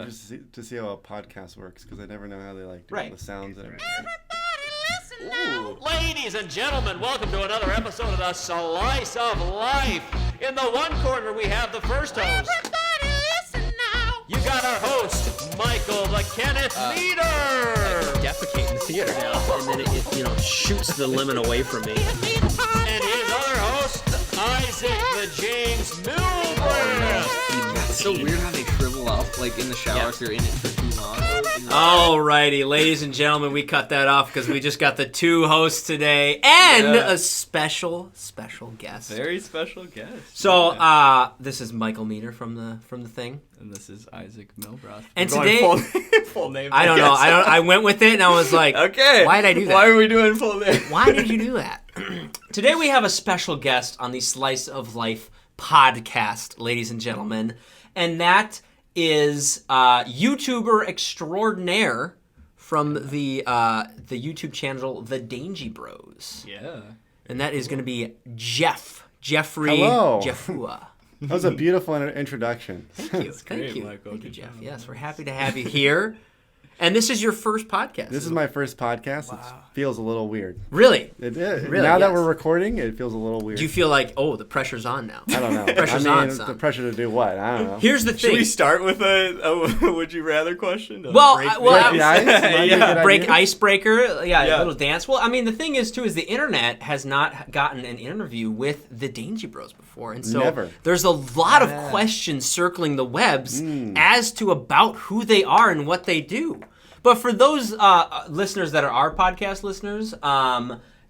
interested to see how a podcast works because I never know how they like do all the sounds and everything. Ooh. Ladies and gentlemen, welcome to another episode of the Slice of Life. In the one corner, we have the first host. Everybody listen now. You got our host, Michael the Kenneth Meter. I defecate in the theater now, and then it shoots the lemon away from me. And his other host, Isaac the James Milburn. It's so weird how they shrivel up, like in the shower if you're in it for too long. Alrighty, ladies and gentlemen, we cut that off because we just got the two hosts today and a special guest. Very special guest. So, this is Michael Meter from the thing, And this is Isaac Milbroth. and today Full name. I don't know. I went with it and I was like, Okay. why did I do that? Why are we doing full name? Why did you do that? Today we have a special guest on the Slice of Life podcast, ladies and gentlemen, and that is YouTuber extraordinaire from the YouTube channel The Dangie Bros. Yeah. And that is going to be Jeffrey Hello. Jeffua. That was a beautiful introduction. Thank you. great, Thank you. Michael. Thank you, Good Jeff. job. Yes, we're happy to have you here. And this is your first podcast. This is my first podcast. It feels a little weird. Really? It is. Really, now that yes. we're recording, it feels a little weird. Do you feel like, oh, the pressure's on now? I don't know. Pressure's I mean, on, son. the pressure to do what? I don't know. Here's the Should thing. we start with a would you rather question? Well, Break well, Break the ice? Might be a good break idea. icebreaker, a Yeah. little dance. Well, I mean, the thing is, too, is the internet has not gotten an interview with the Dangie Bros before, and so Never. there's a lot of questions circling the webs as to about who they are and what they do. But for those listeners that are our podcast listeners,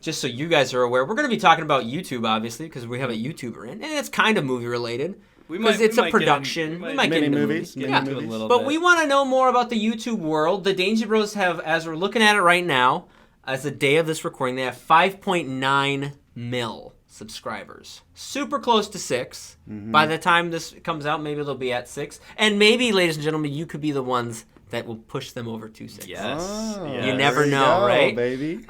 just so you guys are aware, we're going to be talking about YouTube, obviously, because we have a YouTuber in, and it's kind of movie related. Because it's a production. We might get into Mini-movies. movies. Get into a little But bit. we want to know more about the YouTube world. The Dangie Bros have, as we're looking at it right now, as the day of this recording, they have 5.9 mil subscribers. Super close to 6. By the time this comes out, maybe they'll be at 6. And maybe, ladies and gentlemen, you could be the ones that will push them over to 6. Yes. Oh, Yes. You never there know, go, right? baby.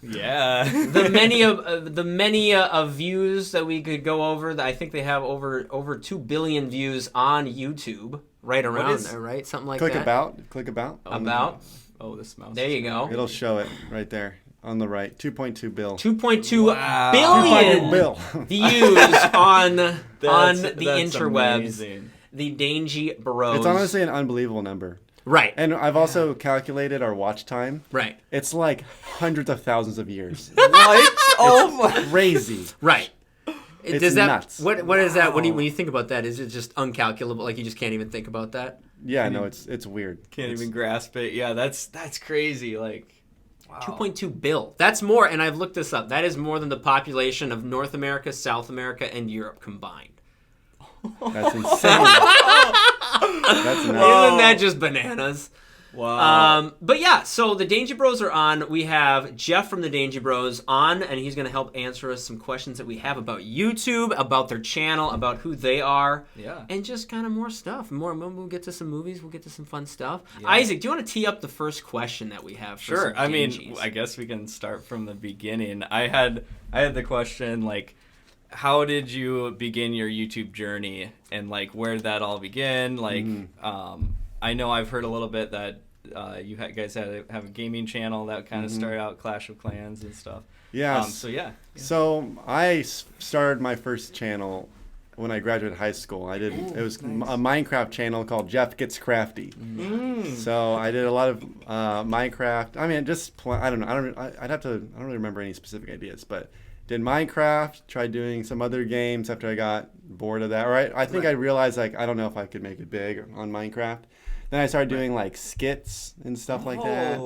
Yeah. The many of views that we could go over. I think they have over 2 billion views on YouTube, right around there, right? Something like Click that. Click about. About. Oh, this mouse. There you go. It'll show it right there on the right. 2.2 bill. 2.2 Wow. billion 2.2 bill. views on the That's interwebs. amazing. The Dangie Bros. It's honestly an unbelievable number. right. And I've also calculated our watch time. Right. It's like hundreds of thousands of years. What? Oh my. Crazy. Right. It's Does that nuts. what is that when you think about that? Is it just uncalculable? Like you just can't even think about that? Yeah, no, it's weird. Can't It's- even grasp it. Yeah, that's crazy. Like, wow. 2.2 bill. That's more, and I've looked this up. That is more than the population of North America, South America, and Europe combined. That's insane. That's nuts. Isn't that just bananas? Wow. But yeah, so the Dangie Bros are on. We have Jeff from the Dangie Bros on, and he's going to help answer us some questions that we have about YouTube, about their channel, about who they are, Yeah. and just kind of more stuff. We'll get to some movies. We'll get to some fun stuff. Isaac, do you want to tee up the first question that we have? For Sure. some I mean, Dangies? I guess we can start from the beginning. I had the question like, how did you begin your YouTube journey, and like where did that all begin? Like, I know I've heard a little bit that you guys have a gaming channel that kind of started out Clash of Clans and stuff. Yes. So yeah. So I started my first channel when I graduated high school. It was a Minecraft channel called Jeff Gets Crafty. So I did a lot of Minecraft. I mean, I don't know. I don't really remember any specific ideas, but did Minecraft. Tried doing some other games after I got bored of that. Or I think I realized like I don't know if I could make it big on Minecraft. Then I started doing like skits and stuff like that.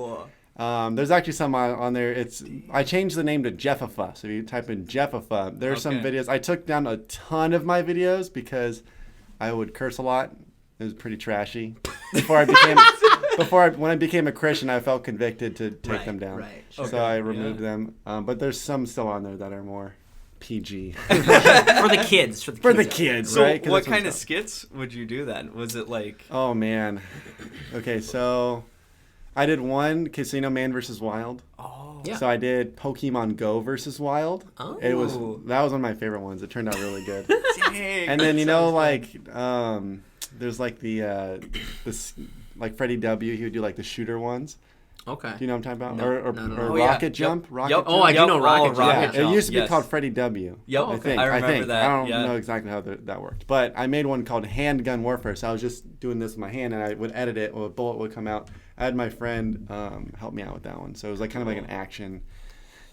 There's actually some on there. I changed the name to Jeffifa. So if you type in Jeffifa, there's some Okay. videos. I took down a ton of my videos because I would curse a lot. It was pretty trashy. When I became a Christian, I felt convicted to take them down. Right. So I removed them. But there's some still on there that are more PG. For the kids. For the kids, So right? 'Cause what that's kind of what's up. skits would you do then? Was it like? Oh man. Okay, so I did one Casino Man vs. Wild. Oh. Yeah. So I did Pokemon Go versus Wild. Oh. That was one of my favorite ones. It turned out really good. Dang, And then that there's like this like Freddie W. He would do like the shooter ones. Okay. Do you know what I'm talking about? No, Or no. Oh, yeah. Rocket Yep. Jump? Rocket Yep. Jump? Oh, I do know Rocket Jump. Rocket It Jump. used to be Yes. called Freddie W. Yep. I think. I remember that. I don't Yeah. know exactly how that worked. But I made one called Handgun Warfare. So I was just doing this with my hand, and I would edit it, or a bullet would come out. I had my friend help me out with that one. So it was like kind of like an action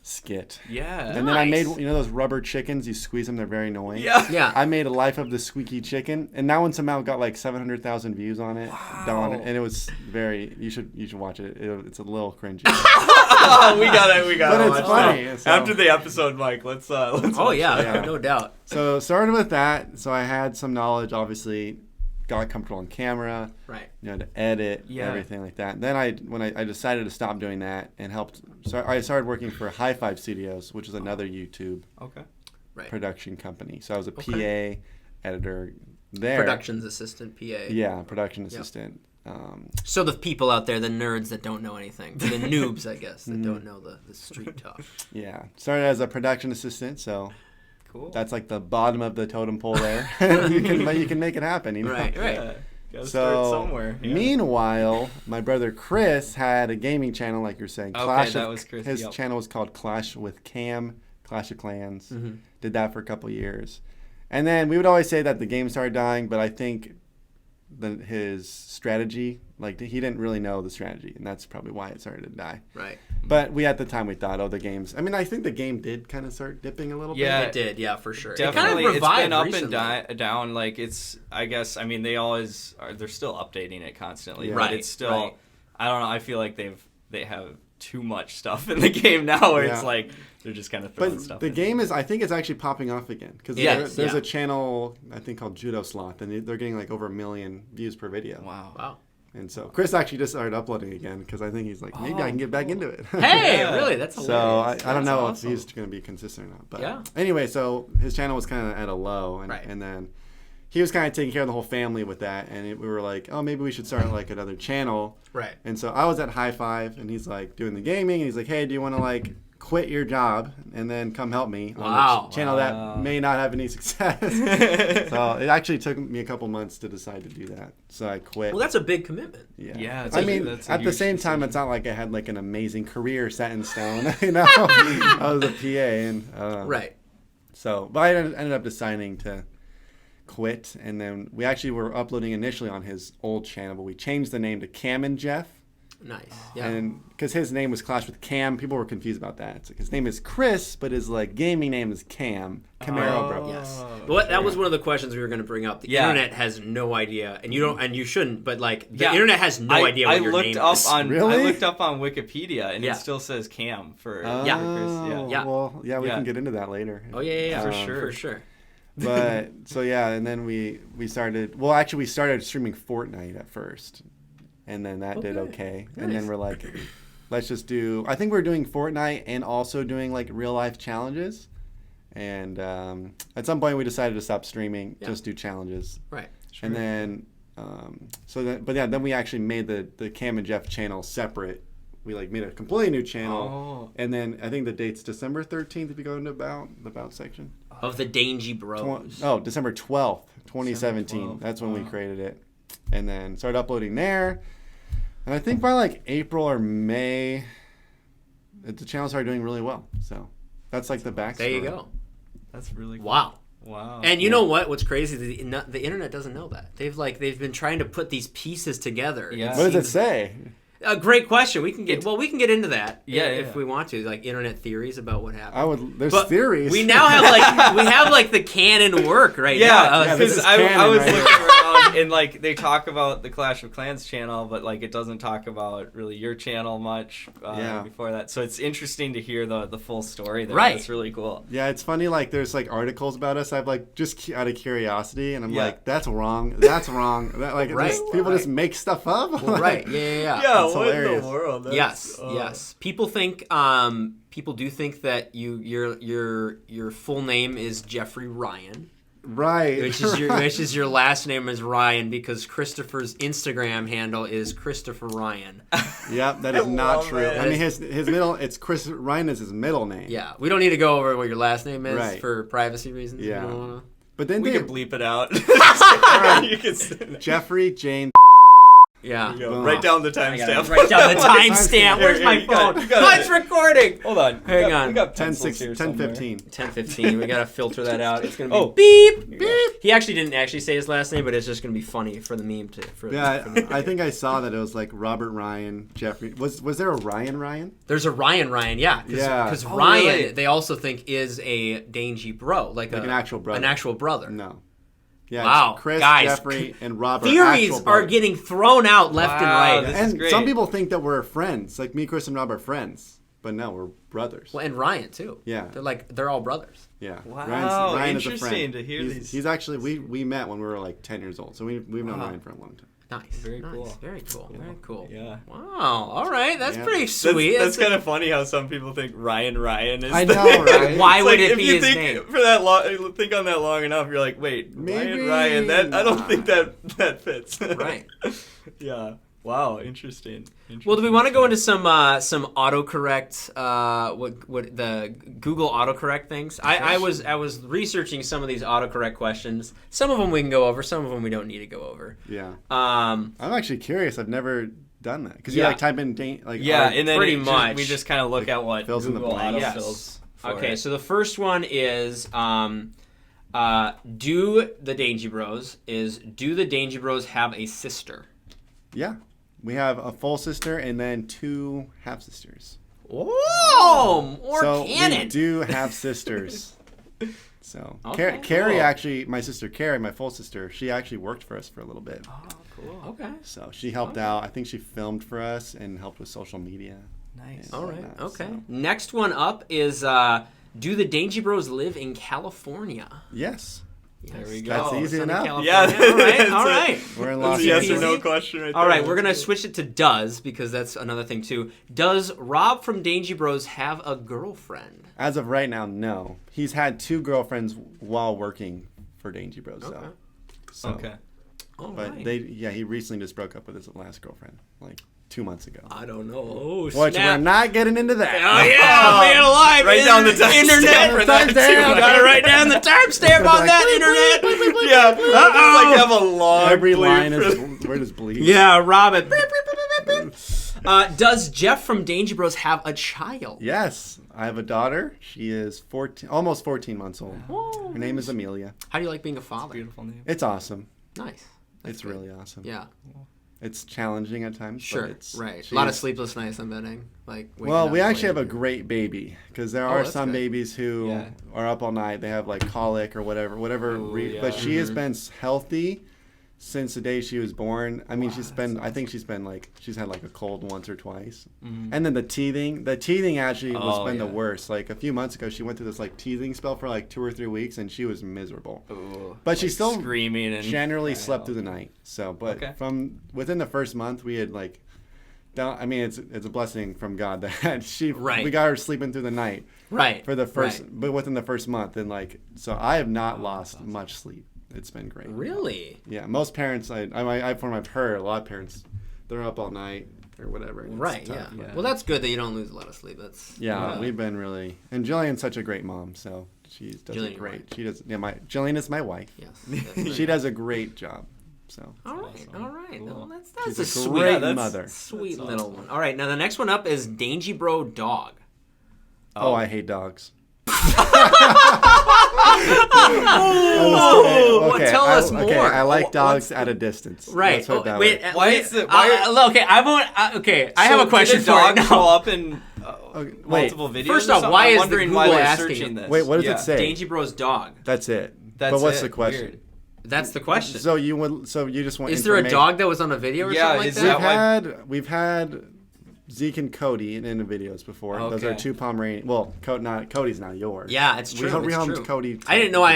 skit. Yeah. And then I made, Nice. those rubber chickens. You squeeze them, they're very annoying. Yeah. Yeah. I made a Life of the Squeaky Chicken, and that one somehow got like 700,000 views on it. Wow. And it was very. You should watch it. It's a little cringy. Oh, we got it. But it's watch funny, that. so- After the episode, Mike, let's Oh yeah, Yeah. no doubt. So started with that. So I had some knowledge, obviously, got comfortable on camera, Right. to edit, Yeah. everything like that. Then when I decided to stop doing that and helped. So I started working for High Five Studios, which is another YouTube Okay. Right. production company. So I was a Okay. PA editor there. Productions assistant, PA. Yeah, production assistant. So the people out there, the nerds that don't know anything, the noobs, I guess, that don't know the street talk. Yeah, started as a production assistant, so Cool. that's like the bottom of the totem pole there. you can make it happen, Right. Yeah. Gotta So start somewhere. Yeah. meanwhile, my brother Chris had a gaming channel, like you're saying. Okay, that was Chris, His yep. channel was called Clash with Cam, Clash of Clans. Mm-hmm. Did that for a couple years, and then we would always say that the game started dying, but I think his strategy, like he didn't really know the strategy, and that's probably why it started to die. Right. But at the time we thought, the games. I mean, I think the game did kind of start dipping a little Yeah. bit. It did, yeah, for sure. Definitely, it kind of revived it's been up recently. and down. Like I guess, I mean, they always are. They're still updating it constantly, Yeah. but Right, it's still. right. I don't know. I feel like they have too much stuff in the game now, where it's Yeah. like they're just kind of throwing But stuff. the in. game is, I think it's actually popping off again. Because Yes, there's yeah. a channel, I think, called Judo Sloth, and they're getting like over 1 million views per video. Wow. Wow. And so Chris actually just started uploading again because I think he's like, maybe I can get back into it. Hey, Yeah. really? That's So hilarious. I don't That's know awesome. if he's going to be consistent or not. But Yeah. anyway, so his channel was kind of at a low. And, Right. and then he was kind of taking care of the whole family with that. And we were like, oh, maybe we should start like another channel. Right. And so I was at High Five, and he's like doing the gaming. And he's like, hey, do you want to like quit your job and then come help me on Wow. a channel Wow. that may not have any success? So it actually took me a couple months to decide to do that. So I quit. Well, that's a big commitment. Yeah, it's I a- mean, that's a at the huge same time, decision. it's not like I had like an amazing career set in stone. I was a PA, and Right. So, but I ended up deciding to quit, and then we actually were uploading initially on his old channel, but we changed the name to Cam and Jeff. Nice. Yeah. And because his name was Clash with Cam, people were confused about that. It's like his name is Chris, but his like gaming name is Camaro Bro. Yes. Well, that was one of the questions we were going to bring up. The Yeah. internet has no idea, and you don't, and you shouldn't. But like, the Yeah. internet has no idea what your looked name up is. on Really? I looked up on Wikipedia and Yeah. it still says Cam for Oh, Chris. Yeah. Yeah. Well, yeah, we Yeah. can get into that later. Oh yeah, For sure. for sure. But so yeah, and then we started. Well, actually, we started streaming Fortnite at first, and then that did okay. And then Nice. we're like, let's just do. I think we're doing Fortnite and also doing like real life challenges. And at some point, we decided to stop streaming, Yeah. just do challenges. Right. And then, then we actually made the Cam and Jeff channel separate. We like made a completely new channel. Oh. And then I think the date's December 13th if you go into the about section. Of the Dangie Bros. December 12th, 2017. December 12th. That's when we Wow. created it. And then started uploading there. And I think by like April or May, the channel started doing really well. So that's like the backstory. There you go. That's really cool. Wow. Wow. And you know what? What's crazy? The internet doesn't know that. They've been trying to put these pieces together. Yeah. What does it say? A great question. We can get into that. Yeah, if yeah. we want to, like internet theories about what happened. There's But theories. We now have like the canon work right now. Yeah, this because is I canon was right looking around and like they talk about the Clash of Clans channel, but like it doesn't talk about really your channel much Yeah. before that. So it's interesting to hear the full story there. Right. It's really cool. Yeah, it's funny. Like, there's like articles about us. I've like just out of curiosity, and I'm Yeah. like, that's wrong. That's wrong. That, like, Right, people right. just make stuff up. Well, right. Yeah. Yeah, That's what hilarious. in the world? That's, Yes. People think people do think that your full name is Jeffrey Ryan. Right. Which is your last name is Ryan because Christopher's Instagram handle is Christopher Ryan. Yep, that is not true. it. I mean, his middle, it's Chris, Ryan is his middle name. Yeah, we don't need to go over what your last name is Right. for privacy reasons. Yeah. You don't wanna... But then We they, can bleep it out. You can say that. Jeffrey, Jane. Yeah. There you go. Boom. Write down the I gotta timestamp. write down the timestamp. Where's Here, my you got phone? it, you got Oh, it. it's recording. Hold on. Hang on. We got 10, pencils 6, here 10 somewhere. 15. 10:15. We gotta filter that out. It's gonna be Oh. beep. Beep. He actually didn't actually say his last name, but it's just gonna be funny for the meme to. Yeah, I think I saw that it was like Robert Ryan, Jeffrey. Was there a Ryan? There's a Ryan, yeah. Yeah. Because Oh, Ryan, really? they also think is a Dangie Bro, like An actual brother. An actual brother. No. Yeah, Wow, it's Chris, guys, Jeffrey, and Robert. Theories actual are brothers. getting thrown out left Wow, and right. this is And great. some people think that we're friends. Like me, Chris, and Rob are friends. But no, we're brothers. Well, and Ryan too. Yeah. They're all brothers. Yeah. Wow, Ryan is a interesting friend. to hear he's, these. He's actually, we met when we were like 10 years old. So we've known Wow. Ryan for a long time. Nice. Very nice. cool. Very cool. Very cool. Yeah. Wow. All right. That's Yeah. pretty sweet. That's kind of funny how some people think Ryan is. I the- know, right? Why It's would like, it if be you his think name? for that long, think on that long enough, you're like, wait, Maybe Ryan. That I don't not. think that fits. Right. Yeah. Wow. Interesting. Well, do we want to go into some autocorrect? What the Google autocorrect things? I was researching some of these autocorrect questions. Some of them we can go over. Some of them we don't need to go over. Yeah. Um, I'm actually curious. I've never done that. Because Yeah. you like type in, like, Yeah, art- and then Pretty it just- much. we just kind of look at what fills in the Google blanks. autofills. for okay, it. so the first one is do the Dangie Bros have a sister? Yeah. We have a full sister and then 2 half sisters. Oh, more So canon. we do have sisters. So Okay. Carrie Cool. actually, my sister Carrie, my full sister, she actually worked for us for a little bit. Oh, cool. Okay. So she helped out. I think she filmed for us and helped with social media. Nice. All right. whatnot, Okay. so. Next one up is do the Dangie Bros live in California? Yes. Yes. we go. That's easy Southern enough. California. Yeah. All right. That's All a- right. We're in That's Los a yes or Angeles. no question right All there. right, we're gonna switch it to does because that's another thing too. Does Rob from Dangie Bros have a girlfriend? As of right now, no. He's had 2 girlfriends while working for Dangie Bros. Okay. Though. So, Okay. All But right. he recently just broke up with his last girlfriend, like 2 months ago. I don't know. Oh, Which we're snap. not getting into that. Oh yeah, man alive. Write down the timestamp internet. for that, too. Gotta write down the timestamp on that internet. Yeah. It's like have a long Every bleep line for- is where does bleed. Yeah, Robin. Does Jeff from Dangie Bros have a child? Yes, I have a daughter. She is 14, almost 14 months old. Oh, Her name is Amelia. how do you like being a father? Beautiful name. It's awesome. Nice. That's It's good. really awesome. Yeah. It's challenging at times. Sure. But it's, Right. she A lot of is- sleepless nights. I'm betting. Like. waking Well, up we actually have a late. great baby because there Oh, are that's some good. babies who Yeah. are up all night. They have like colic or whatever. Ooh, yeah. But she has Mhm. been healthy since the day she was born. I mean, she's had like a cold once or twice. Mhm. And then the teething actually was Oh, been the yeah. worst. Like a few months ago, she went through this like teething spell for like 2 or 3 weeks, and she was miserable. Ooh, But she like still screaming and Generally crying slept out. through the night. So, but Okay. from within the first month, we had like, I mean, it's a blessing from God that Right. we got her sleeping through the night Right. for the first, Right. but within the first month, and like, so I have not lost much sleep. It's been great. Really? Yeah, most parents, I've heard a lot of parents, they're up all night or whatever. and it's Right. tough, Yeah. but- Well, that's good that you don't lose a lot of sleep. That's. Yeah, we've been really, and Jillian's such a great mom, so she does Jillian, a great. right. She does. Yeah, Jillian is my wife. Yes. that's very She does a great job. So. All right, Awesome. all right. Cool. Well, that's She's a a sweet, great that's- mother. sweet That's little awesome. one. All right, now the next one up is Dangie Bro Dog. Oh, I hate dogs. Oh, well, tell us more. Okay, I like What's dogs the- at a distance. Right. Let's put it Oh, that wait. way. Why wait, is it- why- okay, I won't. Okay, I have So a question did for a you dog now. show up in Okay, wait. multiple videos? First or off, something? why I'm is the wondering Google why they're asking searching it? this. Wait, what does Yeah. it say? Dangie Bro's dog. That's it. That's but what's it. the question? Weird. That's the question. So you just want Is there a information. dog that was on a video or Yeah, something like is that? We've had Zeke and Cody in the videos before. Those are Okay. 2 Pomeranian. Well, Cody's not yours. Yeah, it's true. We it's homed true. Cody. I didn't know I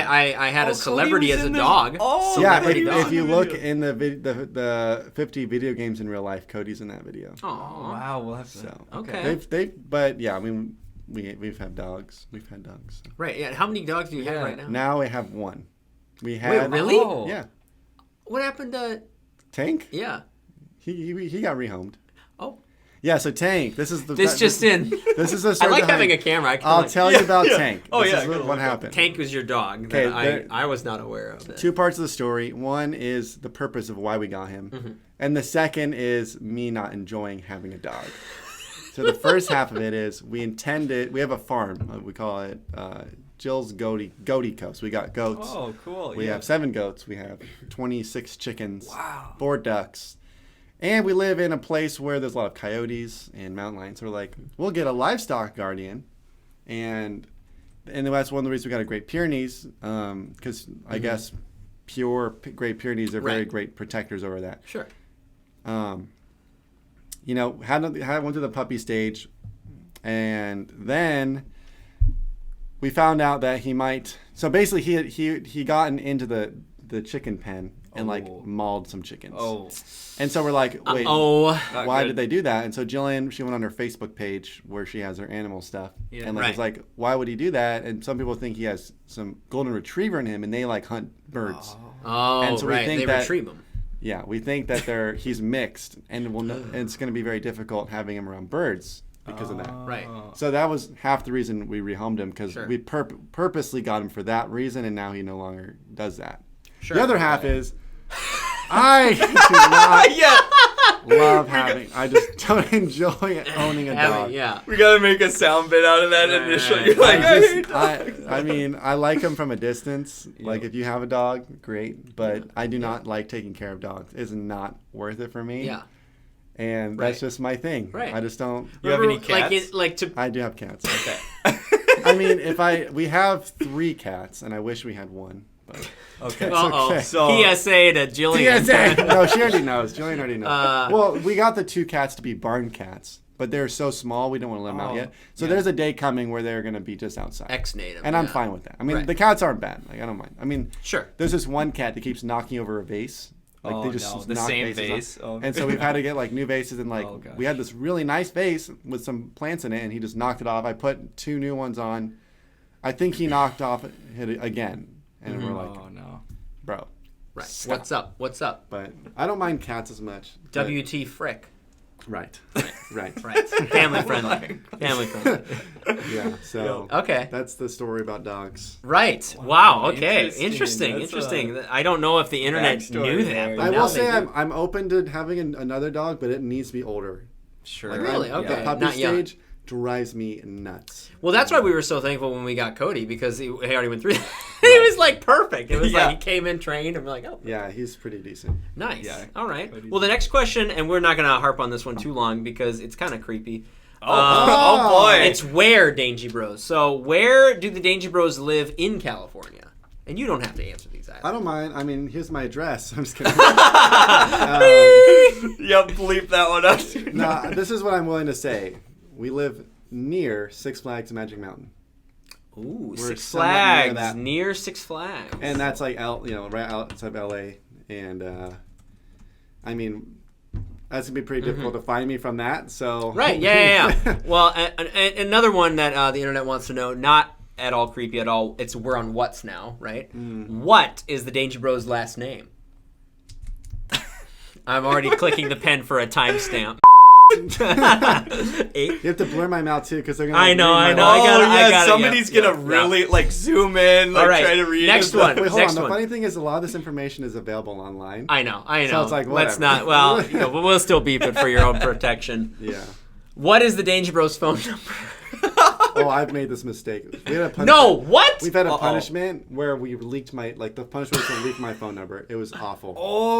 had Oh, a celebrity Cody was as a in the- dog. Oh, Yeah, Celebrity if, dog. if you look in the 50 video games in real life, Cody's in that video. Aw. Wow, we'll have to. So Okay. but yeah, I mean, we've had dogs. We've had dogs. So. Right. Yeah. How many dogs do you have Yeah. right now? Now we have one. We had. Wait, really? Oh. Yeah. What happened to? Tank. Yeah. He got rehomed. Oh. Yeah. So Tank. This is the. This just in. This is the. I story like behind- having a camera. I'll tell you about Tank. Oh, This yeah, is go what look happened. Tank was your dog Okay, that I was not aware of. That. 2 parts of the story. One is the purpose of why we got him, and the second is me not enjoying having a dog. So the first half of it is we have a farm. We call it Jill's Goaty Coast. We got goats. Oh, cool. We have 7 goats. We have 26 chickens. Wow. 4 ducks. And we live in a place where there's a lot of coyotes and mountain lions. So we're like, we'll get a livestock guardian. And that's one of the reasons we got a Great Pyrenees. Because I guess Great Pyrenees are very great protectors over that. Sure. You know, went through the puppy stage. And then we found out that he might. So basically, he gotten into the chicken pen and like mauled some chickens. Oh. And so we're like, wait, Not why good. did they do that? And so Jillian, she went on her Facebook page where she has her animal stuff, Yeah. and was like, why would he do that? And some people think he has some golden retriever in him, and they like hunt birds. Oh, And so we right. think They that- retrieve them. Yeah, we think that he's mixed, and and it's going to be very difficult having him around birds because of that. Right. So that was half the reason we rehomed him, because Sure. we purposely got him for that reason, and now he no longer does that. Sure. The other half is I do not love having. I just don't enjoy owning a dog. Yeah. We gotta make a sound bit out of that initial. You're like, I hate dogs. I mean, I like them from a distance. Like, if you have a dog, great. But I do not like taking care of dogs. It's not worth it for me. Yeah. And that's just my thing. Right. I just don't. You have any cats? Like to. I do have cats. Okay. I mean, we have 3 cats, and I wish we had 1. But Okay. It's Uh-oh. okay. So PSA to Jillian. TSA. No, she already knows. Jillian already knows. Well, we got the 2 cats to be barn cats, but they're so small we don't want to let them out yet. So there's a day coming where they're going to be just outside. Ex-native. And I'm fine with that. I mean, Right. the cats aren't bad. Like, I don't mind. I mean, Sure. there's this one cat that keeps knocking over a vase. Like, Oh, they just no, the knock same vases vase. off. Oh. And so we've had to get like new vases, and like Oh, gosh. we had this really nice vase with some plants in it, and he just knocked it off. I put 2 new ones on. I think he knocked off it again, and we're like, Oh no. bro. Right. Stop. What's up? But I don't mind cats as much. but- WT Frick. Right. Right. Right. Family friendly. Family friendly. Yeah. So Okay. that's the story about dogs. Right. Wow. Okay. Interesting. Interesting. That's I don't know if the internet backstory knew there. that. But I now will they say do. I'm open to having another dog, but it needs to be older. Sure. Like, Really? The Okay. puppy Not young. stage drives me nuts. Well, that's why we were so thankful when we got Cody, because he already went through that. He was like perfect. It was Yeah. like he came in trained, and we're like, oh, Yeah, he's pretty decent. nice. Yeah. All right. Cody's- Well, the next question, and we're not going to harp on this one too long because it's kind of creepy. Oh boy. It's where Dangie Bros. So where do the Dangie Bros live in California? And you don't have to answer these either. I don't mind. I mean, here's my address. I'm just kidding. Yep. Bleep that one out. No, this is what I'm willing to say. We live near Six Flags Magic Mountain, Ooh, We're Six somewhat near Flags. that. Near Six Flags. and that's like right outside of LA. And I mean, that's gonna be pretty difficult to find me from that. So Right, yeah. Well, another one that the internet wants to know, not at all creepy at all, we're on What's now, right? What is the Dangie Bros' last name? I'm already clicking the pen for a timestamp. 8. You have to blur my mouth too, because they're gonna. I know, read my I know. life. I got it, somebody's yeah, gonna yeah. really like zoom in, like All right, try to read. next it. one. Wait, hold Next on. The one. funny thing is, a lot of this information is available online. I know. So it's like, let's whatever. not. Well, we'll still beep it for your own protection. Yeah. What is the Dangie Bros phone number? Oh, I've made this mistake. We had a punishment. No, what? We've had a punishment where we leaked the punishment was to leak my phone number. It was awful.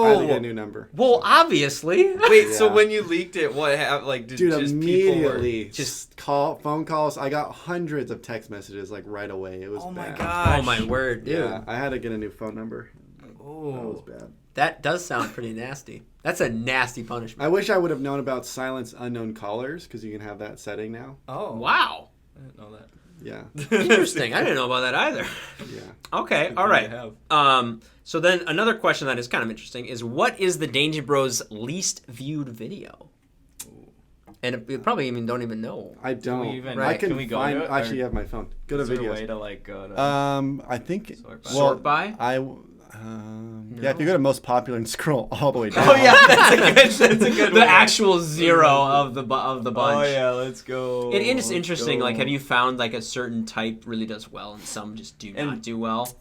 I had to get a new number. Well, obviously. Wait, so Yeah. when you leaked it, what happened? Like, did Dude, just people were... immediately phone calls. I got hundreds of text messages like right away. It was Oh my bad. gosh. Oh my word, dude. Yeah, I had to get a new phone number. That was Oh. bad. That does sound pretty nasty. That's a nasty punishment. I wish I would have known about silence unknown callers, because you can have that setting now. Oh. Wow. I didn't know that. Yeah, Interesting. I didn't know about that either. yeah. Okay, all thing right. to have. So then another question that is kind of interesting is, what is the Dangie Bros least viewed video? And you probably don't even know. I don't. we even- I can can we go find. to it, actually, or- have my phone. Go to Is there a videos. way to like go to? I think. Sort by? Well, Sort by? Yeah, if you go to most popular and scroll all the way down. Oh yeah, that's a good The one. actual zero of the bunch. Oh yeah, let's go. It's interesting. Like, have you found like a certain type really does well and some just do not do well?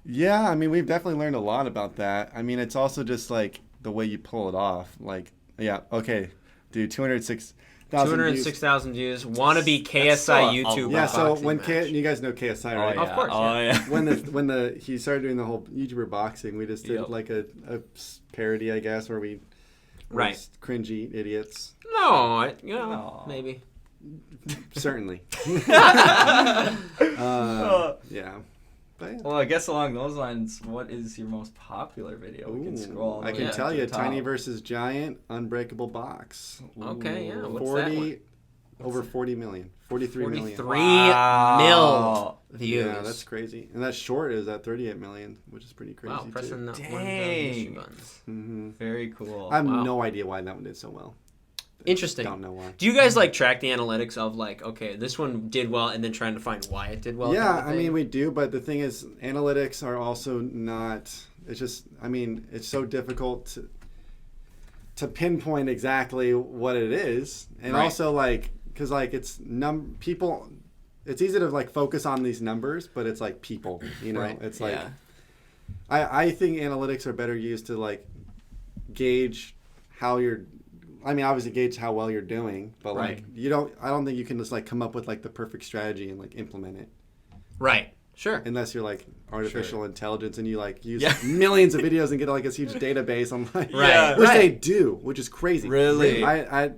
Yeah, I mean, we've definitely learned a lot about that. I mean, it's also just like the way you pull it off. Like, yeah, okay, dude, 206,000 views. Wannabe KSI still a YouTube. Yeah, so boxing when match. you guys know KSI, right? Of course, Oh yeah. When he started doing the whole YouTuber boxing, we just did like a parody, I guess, where we Right. roast cringy idiots. No, No. maybe. Certainly. Yeah. But yeah. Well, I guess along those lines, what is your most popular video? We can scroll. all the I way can up tell to you, the top. Tiny versus Giant, Unbreakable Box. Okay, yeah. What's 40, over 40 million. 43 million. 43 Wow. mil views. Yeah, that's crazy. And that short is at 38 million, which is pretty crazy wow. Pressing too. one of the Dang. mission buttons. Very cool. I have Wow. no idea why that one did so well. Interesting. Don't know why. Do you guys like track the analytics of like, okay, this one did well, and then trying to find why it did well? Yeah, kind of I thing? mean, we do, but the thing is, analytics are also not. It's just, I mean, it's so difficult to pinpoint exactly what it is, and Right. also like, because like it's people. It's easy to like focus on these numbers, but it's like people, you know. Right. It's like Yeah. I think analytics are better used to like gauge how you're. I mean, obviously gauge how well you're doing, but like Right. I don't think you can just like come up with like the perfect strategy and like implement it. Right. Sure. Unless you're like artificial intelligence and you like use Yeah. millions of videos and get like this huge database on like Right. which Right. they do, which is crazy. Really? I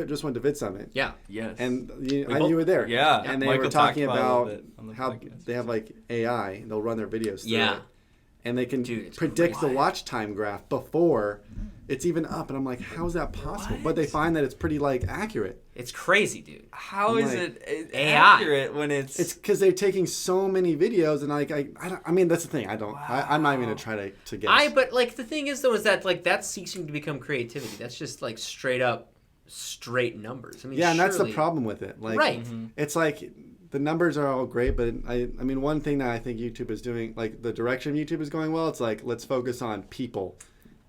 just went to Vid Summit Yeah. Yes. and you both- were there. Yeah. And they Michael were talking talked about it a about little bit on the how podcast. they have like AI. They'll run their videos through Yeah. it, and they can Dude, it's predict the crazy. watch time graph before it's even up. And I'm like, how is that possible? But they find that it's pretty like accurate. It's crazy, dude. How is like, it AI. accurate when it's It's because they're taking so many videos, and like I mean that's the thing. I'm not even gonna try to guess. But like the thing is though is that like that's ceasing to become creativity. That's just like straight numbers. I mean, Yeah, and that's the surely- problem with it. Like, Right. It's like the numbers are all great, but I mean, one thing that I think YouTube is doing, like the direction YouTube is going well, it's like let's focus on people,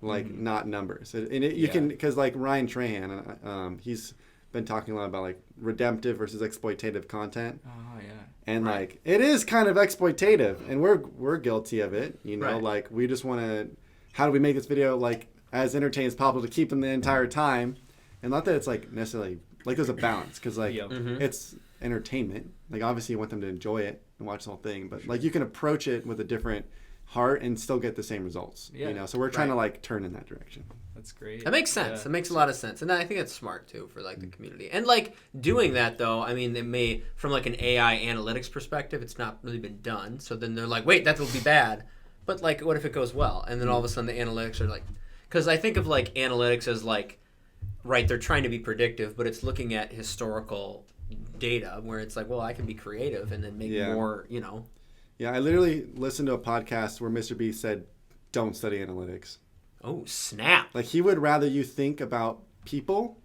like not numbers. You can because like Ryan Trahan, he's been talking a lot about like redemptive versus exploitative content. Oh yeah. And like it is kind of exploitative, and we're guilty of it. You know, Right. like we just want to. How do we make this video like as entertaining as possible to keep them the entire time, and not that it's like necessarily like there's a balance because like Yep. it's entertainment. Like obviously you want them to enjoy it and watch the whole thing, but like you can approach it with a different heart and still get the same results. Yeah. You know, so we're trying to like turn in that direction. That's great. That makes sense. Yeah. It makes a lot of sense, and I think it's smart too for like the community. And like doing that though, I mean, it may from like an AI analytics perspective, it's not really been done. So then they're like, wait, that will be bad. But like, what if it goes well? And then all of a sudden the analytics are like, because I think of like analytics as like, right, they're trying to be predictive, but it's looking at historical data where it's like, well, I can be creative and then make more, you know. Yeah, I literally listened to a podcast where Mr. Beast said, "Don't study analytics." Oh snap! Like he would rather you think about people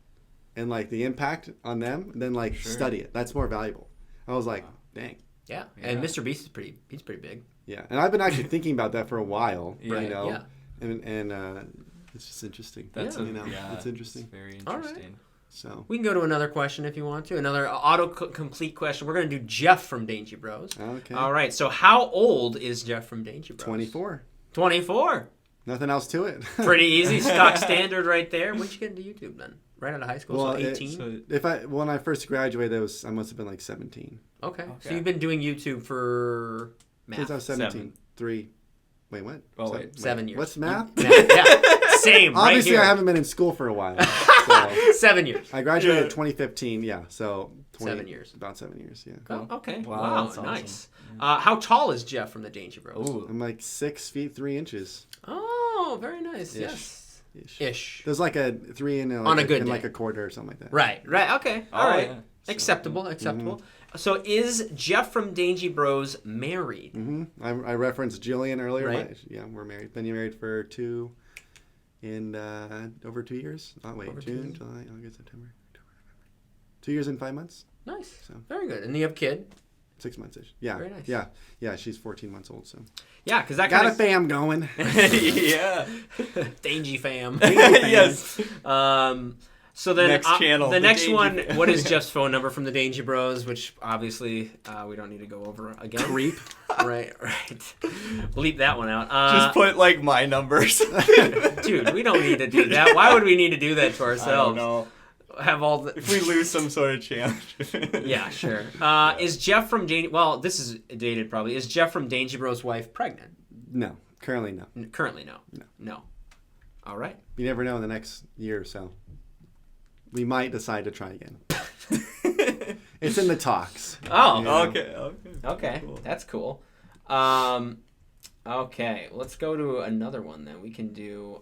and like the impact on them than like study it. That's more valuable. I was like, dang. Yeah. And Mr. Beast is he's pretty big. Yeah, and I've been actually thinking about that for a while. Yeah. You know, Yeah. and it's just interesting. That's you know, it's interesting. It's very All right. interesting. So We can go to another question if you want to. Another auto-complete question. We're going to do Jeff from Dangie Bros. okay, All right. So how old is Jeff from Dangie Bros? 24. 24. Nothing else to it. Pretty easy. Stock standard right there. When'd you get into YouTube then? Right out of high school? Well, so 18? when I first graduated, I must have been like 17. Okay. So Okay. you've been doing YouTube for Since I was 17. 7. 3. Wait, what? Oh, wait. 7 years. What's math? Yeah. Same. Obviously, right here. I haven't been in school for a while. So 7 years. I graduated in 2015. Yeah, so 7 years. About 7 years. Yeah. Oh, okay. Wow, Wow. that's awesome. Nice. How tall is Jeff from the Dangie Bros? Ooh. I'm like 6 feet 3 inches. Oh, very nice. Ish. Yes. Ish. Ish. There's like a 3 in On a good in day. like a quarter or something like that. Right. Okay. All Oh, right. yeah. Acceptable. Acceptable. So is Jeff from Dangie Bros married? I referenced Jillian earlier. Right. But yeah, we're married. Been married for over 2 years. Oh wait, Over 2 June, years. July, August, September, October, November. 2 years and 5 months. Nice. So. Very good. And you have a kid? 6 months-ish. Yeah. Very nice. Yeah, she's 14 months old, so. Yeah, because that Got kind a fam going. Yeah. Dangie fam. Yes. So then Next channel, the the next Dangie one, fam. what is Jeff's phone number from the Dangie Bros, which obviously we don't need to go over again. Creep. Right. Bleep that one out. Just put like my numbers. Dude, we don't need to do that. Why would we need to do that to I ourselves? don't know. Have all the... If we lose some sort of challenge. Yeah, sure. Is Jeff from Dangie... Well, this is dated probably. Is Jeff from Dangie Bros' wife pregnant? No, currently no. Currently, no. No. All right. You never know in the next year or so. We might decide to try again. It's in the talks. Oh. Yeah. Okay. Cool. That's cool. Okay. Let's go to another one then. We can do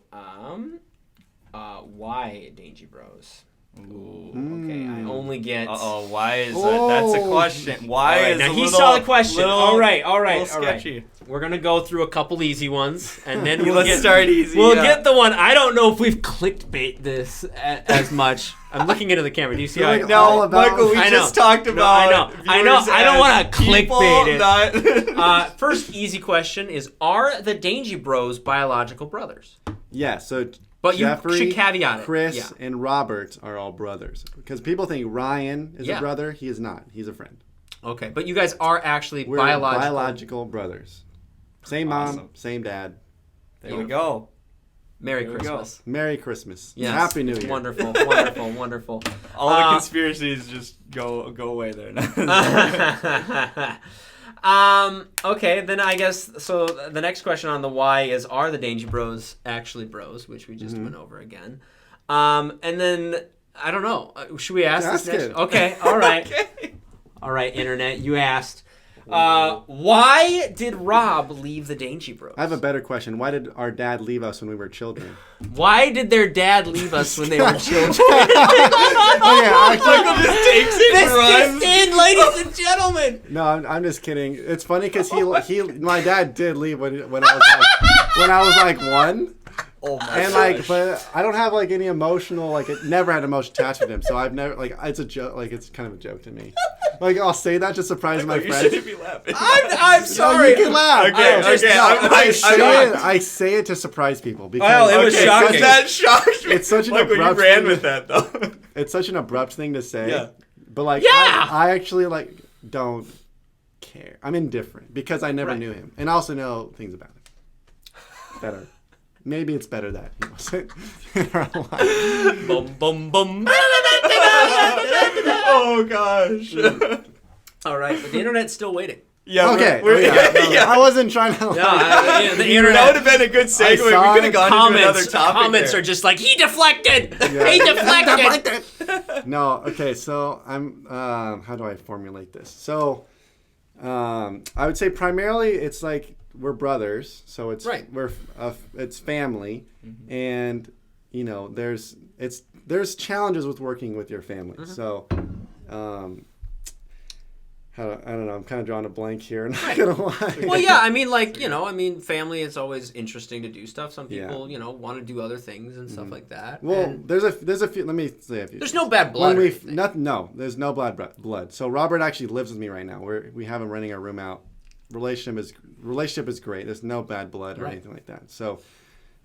why Dangie Bros? Ooh. Okay. I only get... Why is that? That's a question. Why All right, is now a he little, saw the question. little- All right. little sketchy. We're gonna go through a couple easy ones, and then we'll Let's start easy. We'll yeah. get the one. I don't know if we've clickbait this as much. I'm looking into the camera. Do you see how? You're like all No, about- Michael, we I know. just talked No, about. I know. I don't want to people, clickbait it. not- First easy question is: are the Dangie Bros biological brothers? Yeah, so But you Jeffrey, should caveat it. Chris, Yeah. and Robert are all brothers. Because people think Ryan is Yeah. a brother. He is not. He's a friend. Okay, but you guys are actually We're biological. brothers. Same mom, Awesome. same dad. There we go. Merry There we go. Christmas. Merry Christmas. Yes. Happy New Year. Wonderful. Wonderful. All the conspiracies just go away there. Okay, then I guess so. The next question on the why is: are the Dangie Bros actually bros? Which we just went over again. And then I don't know. Should we ask this Ask next? it. Okay. All right. All right, internet. You asked. Why did Rob leave the Dangie Bros? I have a better question. Why did our dad leave us when we were children? Why did their dad leave us when they were children? Michael just takes it This and runs. just in, ladies and gentlemen. No, I'm just kidding. It's funny because my dad did leave when I was like 1. Oh my And gosh. but I don't have like any emotional, like it never had emotion attached to him. So I've never, like, it's a joke, like it's kind of a joke to me. Like I'll say that to surprise my you friends. shouldn't be laughing. I'm No, sorry. you can laugh. Okay, I say it to surprise people because Well, it was shocking. That shocked me. It's such an Michael, you abrupt ran thing. with that though. It's such an abrupt thing to say. Yeah. But like, Yeah! I actually like don't care. I'm indifferent because I never Right. knew him, and I also know things about him. Better. Maybe it's better that he wasn't in our life. Boom, boom, boom. Oh gosh. All right, but the internet's still waiting. Yeah. Okay. We're, No, I wasn't trying to. No, Like, the That would internet have been a good segue. We saw could have gone into another comments topic. are just like, he deflected. Yeah. He deflected. No. Okay. So I'm. How do I formulate this? So, I would say primarily it's like we're brothers, so it's Right. it's family, and you know there's challenges with working with your family. So, I don't know. I'm kind of drawing a blank here. Not gonna lie. Well, yeah, I mean, like, family is always interesting to do stuff. Some Yeah. people, want to do other things and stuff like that. Well, And there's a few. Let me say a few. there's no bad blood. When or we anything. no, there's no blood. So Robert actually lives with me right now. We have him renting our room out. Relationship is great. There's no bad blood or Right. anything like that. So,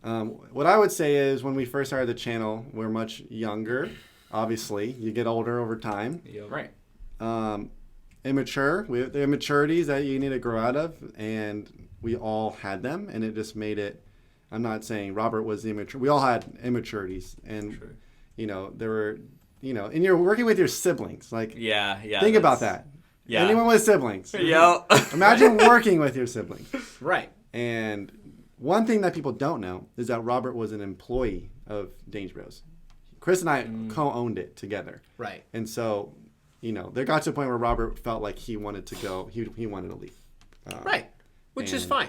what I would say is when we first started the channel, we're much younger. Obviously, you get older over time. Right. Immature. We have the immaturities that you need to grow out of, and we all had them, and it just made it. I'm not saying Robert was the immature. We all had immaturities, and there were, and you're working with your siblings. Like, Yeah. think about that. Yeah. Anyone with siblings. Yeah. Imagine working with your siblings. Right. And one thing that people don't know is that Robert was an employee of Dangie Bros. Chris and I co-owned it together. Right. And so, there got to a point where Robert felt like he wanted to go. He wanted to leave. Right. Which is and- fine.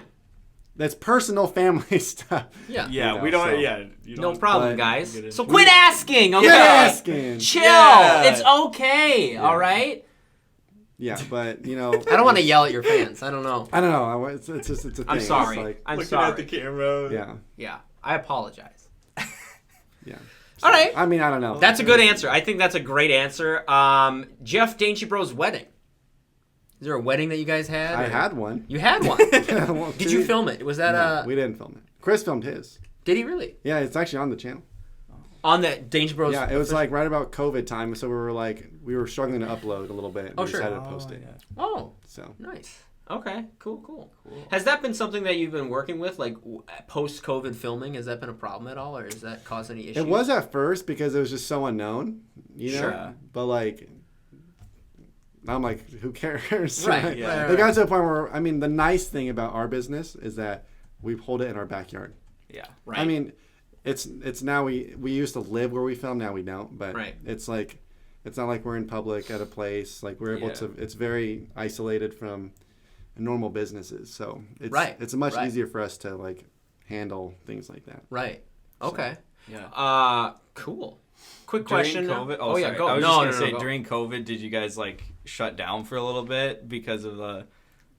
That's personal family stuff. Yeah. Yeah. We don't. so- Yeah. You No don't, problem, but- guys. Get it. So quit asking, okay? Quit asking. Chill. Yeah. It's okay. All right. Yeah, but I don't want to yell at your fans. I don't know. I don't know. It's just a thing. I'm It's sorry. like, I'm Looking sorry. at the camera. yeah. Yeah. I apologize. Yeah. All right. I mean, I don't know. That's a good answer. I think that's a great answer. Jeff, Dangie Bros wedding. Is there a wedding that you guys had? I had one. You had one. Well, Did you film it? Was that No, we didn't film it. Chris filmed his. Did he really? Yeah, it's actually on the channel. On that Dangie Bros. Yeah, it was like right about COVID time, so we were struggling to upload a little bit. And Oh, we sure. decided to post it. Yeah. Oh, So nice. Okay, cool. Has that been something that you've been working with, like post-COVID filming? Has that been a problem at all, or has that caused any issues? it was at first because it was just so unknown, you know. Sure. But like, I'm like, who cares? Right. Yeah. It got to a point where, I mean, the nice thing about our business is that we hold it in our backyard. Yeah. Right. I mean, it's now we used to live where we film, now we don't. But Right. it's like, it's not like we're in public at a place. Like we're able Yeah. to. It's very isolated from normal businesses, so it's Right. it's much Right. easier for us to like handle things like that. Right. Okay. Yeah. Cool. Quick During question. COVID? Oh yeah, sorry. go. I was no, just no, gonna say go. during COVID, did you guys like shut down for a little bit because of the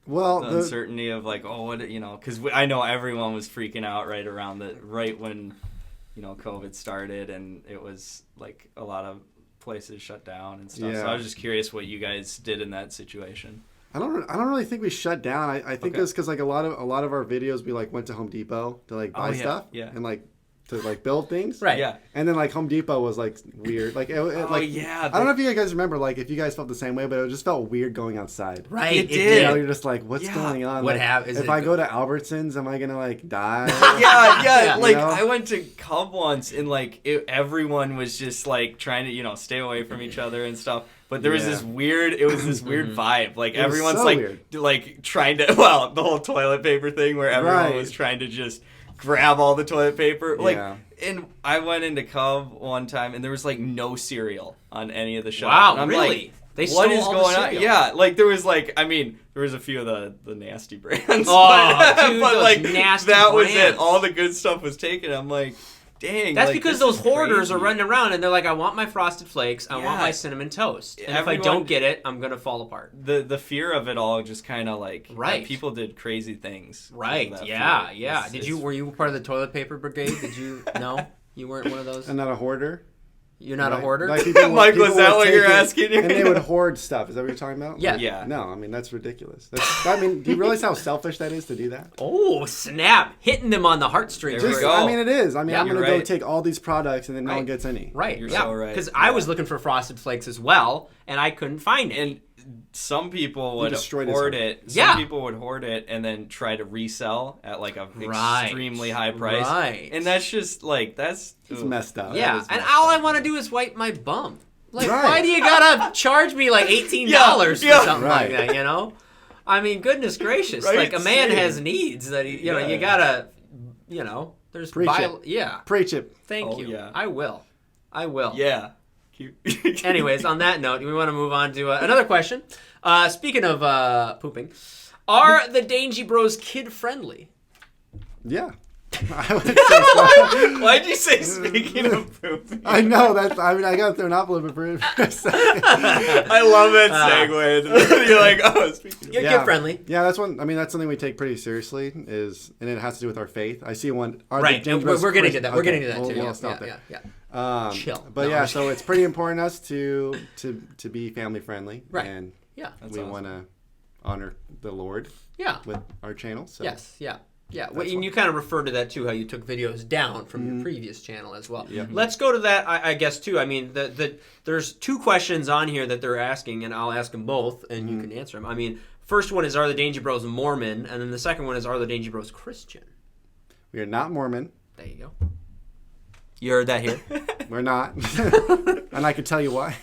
Well, the uncertainty of like, oh, what, you know, because I know everyone was freaking out right when, you know, COVID started, and it was like a lot of places shut down and stuff. So Yeah. I was just curious what you guys did in that situation. I don't really think we shut down. I think Okay. it's because like a lot of our videos, we like went to Home Depot to like buy Oh, yeah, stuff yeah. and like to like build things. Right. Yeah. And then like Home Depot was like weird. Like like yeah, I don't know if you guys remember, like if you guys felt the same way, but it just felt weird going outside. Right. It You did. know, you're just like, what's Yeah. going on? What Like, happened? If I go to Albertsons, am I gonna like die? yeah, like You know? I went to Cub once, and like everyone was just like trying to, you know, stay away from each other and stuff. But there was Yeah. this weird, vibe. Like It was everyone's so like, weird. like trying to, well, the whole toilet paper thing where everyone Right. was trying to just grab all the toilet paper. Like, Yeah. and I went into Cub one time, and there was like no cereal on any of the shelves. Wow, And I'm really? like, They what stole is all the going on? cereal. Yeah, like there was like, I mean, there was a few of the nasty brands. Oh, but, dude, but those like nasty that was brands. it. All the good stuff was taken. I'm like, dang. That's like, because this those is hoarders crazy. are running around and they're like, I want my Frosted Flakes, I want Yeah. my Cinnamon Toast. And if I Everyone- don't get it, I'm going to fall apart. The fear of it all just kind of like, Right. people did crazy things. because of Right. that Yeah. fear. Yeah. It's- Were you part of the toilet paper brigade? Did you? No? You weren't one of those? I'm not a hoarder. You're not a Like- hoarder? like people would- Mike, was people that would what take you're it, asking? And they would hoard stuff. Is that what you're talking about? Yeah. Like, Yeah. No, I mean that's ridiculous. I mean, do you realize how selfish that is to do that? Oh, snap. Hitting them on the heartstrings. There we Just, go. I mean, it is. I mean, Yeah, I'm you're gonna go right. take all these products and then no Right. one gets any. Right. You're yeah. so right. Because I Yeah. was looking for Frosted Flakes as well, and I couldn't find any. And some people would destroyed his hoard home. it. Some Yeah. people would hoard it and then try to resell at like a Right. extremely high price. Right. And that's just like that's It's messed up. Yeah, is and messed all up. I want to do is wipe my bum. Like, Right. why do you gotta charge me like $18 Yeah, for something like right. that? You know, I mean, goodness gracious! Right, Like a man same. has needs that he, you know, Yeah. you gotta, you know, there's Preach it. yeah. Preach it. Thank Oh, you. yeah. I will. Yeah. Anyways, on that note, we want to move on to another question. Speaking of pooping, are the Dangie Bros kid friendly? Yeah. I would say so. Why'd you say speaking of poop? I know that. I mean, I got thrown off a little bit for a second. I love that segue. You're like, oh, speaking of You're Yeah. kid friendly, Yeah, that's one. I mean, that's something we take pretty seriously. And it has to do with our faith. I see one. Are the right? Dangie And Bros we're getting to Christian- that. We're getting to Okay, that too. We'll Yeah, stop yeah, there. yeah. Chill. But No, yeah, I'm so it's pretty important to us to be family friendly, Right. and Yeah. That's we awesome. want to honor the Lord Yeah. with our channel. So Yes, yeah. Yeah, well, That's and fine. you kind of referred to that too, how you took videos down from your previous channel as well. Yep. Let's go to that, I guess, too. I mean, there's two questions on here that they're asking, and I'll ask them both, and you can answer them. I mean, first one is, are the Dangie Bros Mormon? And then the second one is, are the Dangie Bros Christian? we are not Mormon. There you go. You heard that here. We're not, and I can tell you why.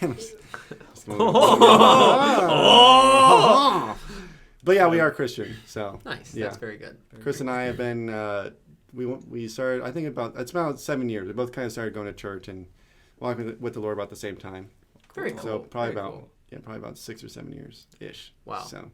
But yeah, we are Christian. So Nice. Yeah. That's very good. Chris and I have been. We started. I think it's about 7 years. We both kind of started going to church and walking with the Lord about the same time. Very cool. So probably Very about cool. probably about 6 or 7 years ish. Wow. So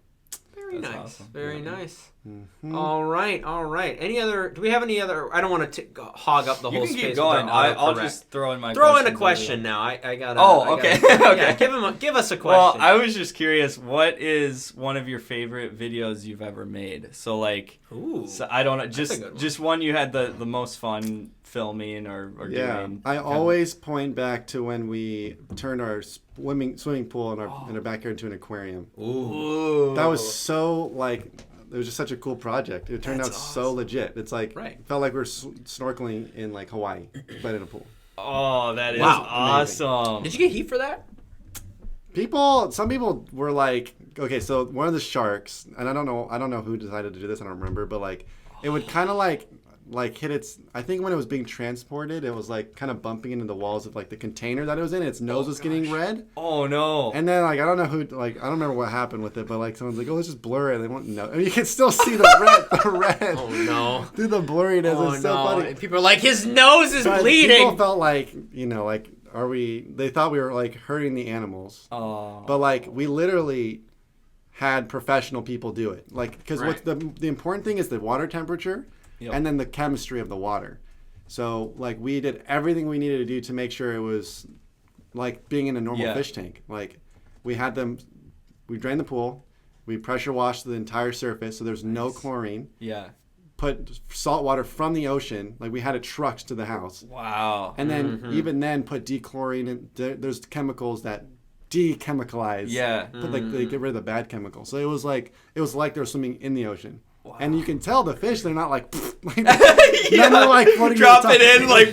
Very That's nice. awesome. Very nice. Mm-hmm. All right. Any other? Do we have any other? I don't want to hog up the You whole can space. keep with going. our I'll autocorrect. just throw in my Throw in a questions question later. now. I got. Oh, okay. Okay. Yeah, give us a Well, question. I was just curious. What is one of your favorite videos you've ever made? So like, Ooh. so I don't know. a good one. Just one you had the most fun filming or Yeah, doing. I always point back to when we turned our swimming pool in our backyard into an aquarium. Ooh. That was so like it was just such a cool project. It turned out so legit. It's like felt like we were snorkeling in like Hawaii, but in a pool. Oh, that is Wow. awesome. Did you get heat for that? Some people were like, okay, so one of the sharks, and I don't know who decided to do this. I don't remember, but like it would kind of like hit its. I think when it was being transported, it was like kind of bumping into the walls of like the container that it was in. Its nose was getting red. Oh no! And then like I don't know who like I don't remember what happened with it, but like someone's like, oh, let's just blur it. They won't know. And you can still see the red. Oh no! Through the blurriness. Oh It's so no! funny. And people are like, his nose is But bleeding. People felt like like they thought we were like hurting the animals. Oh. But like we literally had professional people do it. Like because what's the important thing is the water temperature. Yep. And then the chemistry of the water. So, like, we did everything we needed to do to make sure it was like being in a normal fish tank. Like, we drained the pool, we pressure washed the entire surface so there's no chlorine. Yeah. Put salt water from the ocean, like we had it trucked to the house. Wow. And then, even then, put dechlorine and there's chemicals that dechemicalize. Yeah. But like they get rid of the bad chemicals. So it was like they were swimming in the ocean. Wow. And you can tell the fish, they're not like, they're like floating drop to the it in like,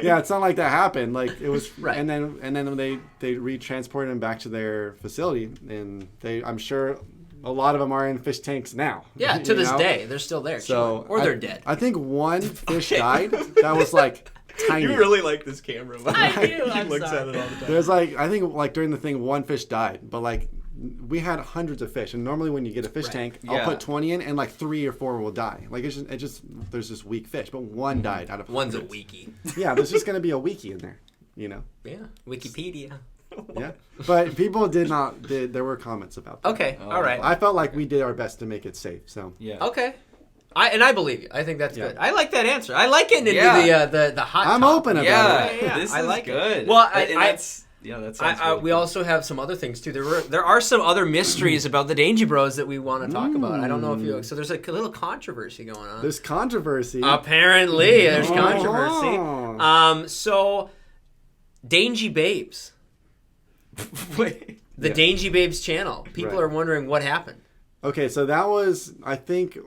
yeah, it's not like that happened. Like it was, and then when they retransported them back to their facility, and I'm sure a lot of them are in fish tanks now. Yeah, to this day, they're still there. So or they're dead. I think one fish died. That was like tiny. You really like this camera. I do. He looks at it all the time. There's like I think like during the thing one fish died, but like we had hundreds of fish, and normally when you get a fish tank, I'll put 20 in, and like 3 or 4 will die. Like it just there's just weak fish, but one died out of One's hundreds. a weakie. Yeah, there's just gonna be a weakie in there, Yeah, Wikipedia. Yeah, but people there were comments about that. Okay, all right. I felt like we did our best to make it safe. So yeah. Okay. I believe you. I think that's good. I like that answer. I like getting into the hot. I'm top. open about it. Yeah, This I is like good. It. Well, that sounds really we cool. also have some other things too. There are some other mysteries about the Dangie Bros that we want to talk about. I don't know if you. So there's a little controversy going on. There's controversy. Apparently, there's controversy. Oh. So Dangie Babes, Wait. the Dangie Babes channel. People are wondering what happened. Okay, so that was I think.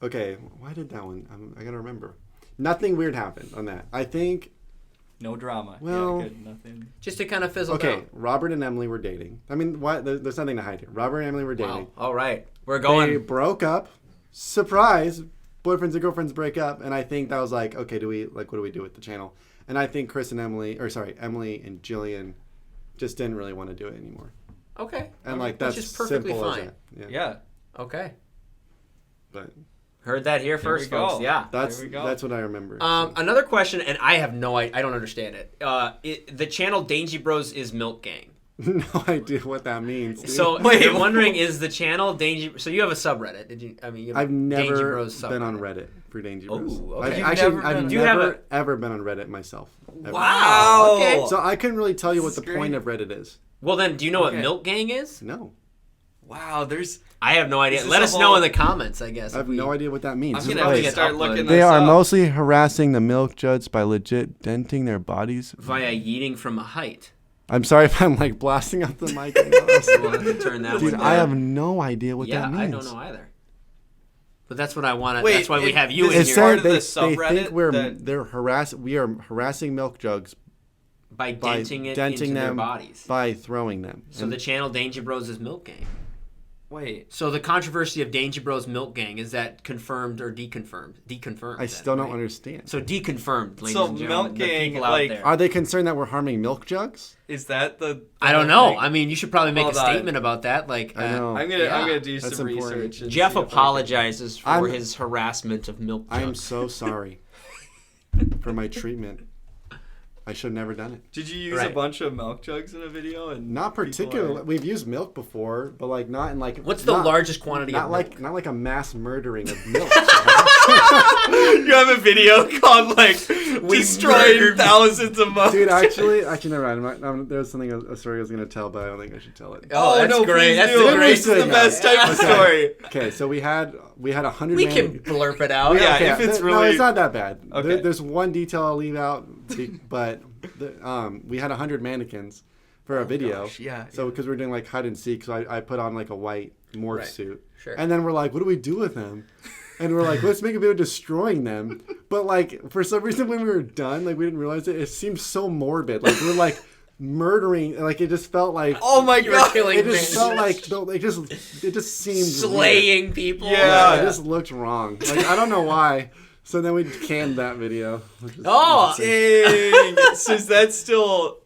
Okay, why did that one? I gotta remember. Nothing weird happened on that. I think. No drama. Well, good. Nothing. Just to kind of fizzle Okay, down. Robert and Emily were dating. I mean, why? There's nothing to hide here. Robert and Emily were dating. Wow. All right, we're They going. broke up. Surprise! Boyfriends and girlfriends break up, and I think that was like, okay, what do we do with the channel? And I think Emily and Jillian just didn't really want to do it anymore. Okay. And like Which that's is perfectly simple fine. as that. Yeah. Okay. But Heard that here first, we go. folks. Yeah. that's There we go. that's what I remember. Another question, and I have no idea. I don't understand it. The channel Dangie Bros is Milk Gang. No idea what that means. Dude. So I'm wondering, is the channel Dangie? So you have a subreddit? Did you? I mean, you have I've Dangie never Bros been on subreddit. Reddit for Dangie Bros. Oh, okay. I've Do you have never ever been on Reddit myself. Ever. Wow. Okay. So I couldn't really tell you what the That's point great. of Reddit is. Well, then, do you know what Okay. Milk Gang is? No, Wow. There's. I have no idea. Is this Let a us whole- know in the comments. I guess. I have no idea what that means. I'm Just gonna have wait. to start upload. looking. They this are up. mostly harassing the milk jugs by legit denting their bodies. via yeeting from a height. I'm sorry if I'm like blasting out the mic. We'll have to turn that Dude, one I down. have no idea what Yeah, that means. I don't know either. But that's what I want to. Wait, That's why we have you this in is It here part said of they the think subreddit we are harassing milk jugs by by denting it denting into their them bodies. by throwing them. So And the channel Dangie Bros is Milk Gang. Wait. So the controversy of Dangie Bros Milk Gang, is that confirmed or deconfirmed? Deconfirmed. I then, still don't right? understand. So deconfirmed, ladies So and gentlemen. Milk the Gang, people out like- there. Are they concerned that we're harming milk jugs? Is that the? I don't whole know. thing? I mean, you should probably make Hold a on. statement about that. Like, I know. I'm gonna do That's some important. research. and Jeff see if I can- apologizes for I'm- his harassment of milk I am jugs. so sorry for my treatment. I should have never done it. Did you use a Right. bunch of milk jugs in a video? And Not people particularly. are- We've used milk before, but like not in like. What's the not- largest quantity Not of like milk? not like a mass murdering of milk. You have a video called like destroying thousands of mugs. Dude, actually, never mind. There's a story I was gonna tell, but I don't think I should tell it. Oh, that's no, great. please That's do. the great. This is the best type of story. Okay, so we had 100. We can blurp it out. Yeah, Okay, if it's no, really- it's not that bad. Okay. There's one detail I'll leave out, but we had 100 mannequins for a video. gosh, yeah, So because we're doing like hide and seek, so I put on like a white morph Right. suit. Sure. And then we're like, what do we do with them? And we're like, let's make a video destroying them. But like for some reason when we were done, like we didn't realize it. It seemed so morbid. Like we're like murdering. Like it just felt like. Oh my You were god. killing It just things. felt like it just seemed weird. Slaying people. Yeah. It just looked wrong. Like I don't know why. So then we canned that video. which is- Oh, Dang. So is that still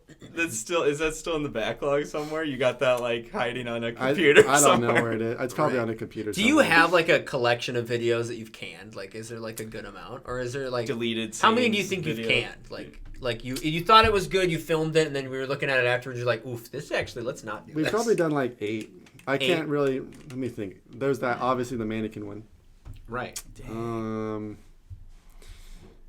in the backlog somewhere? You got that like hiding on a I computer don't somewhere? know where it is. It's probably Right. on a computer. do you somewhere. have like a collection of videos that you've canned? Like, is there like a good amount, or is there like Deleted how many do you scenes think you've video. canned? Like you thought it was good, you filmed it, and then we were looking at it afterwards. You're like, oof, this actually let's not do We've this. probably done like 8. I 8? can't really. Let me think. There's that obviously the mannequin one. Right.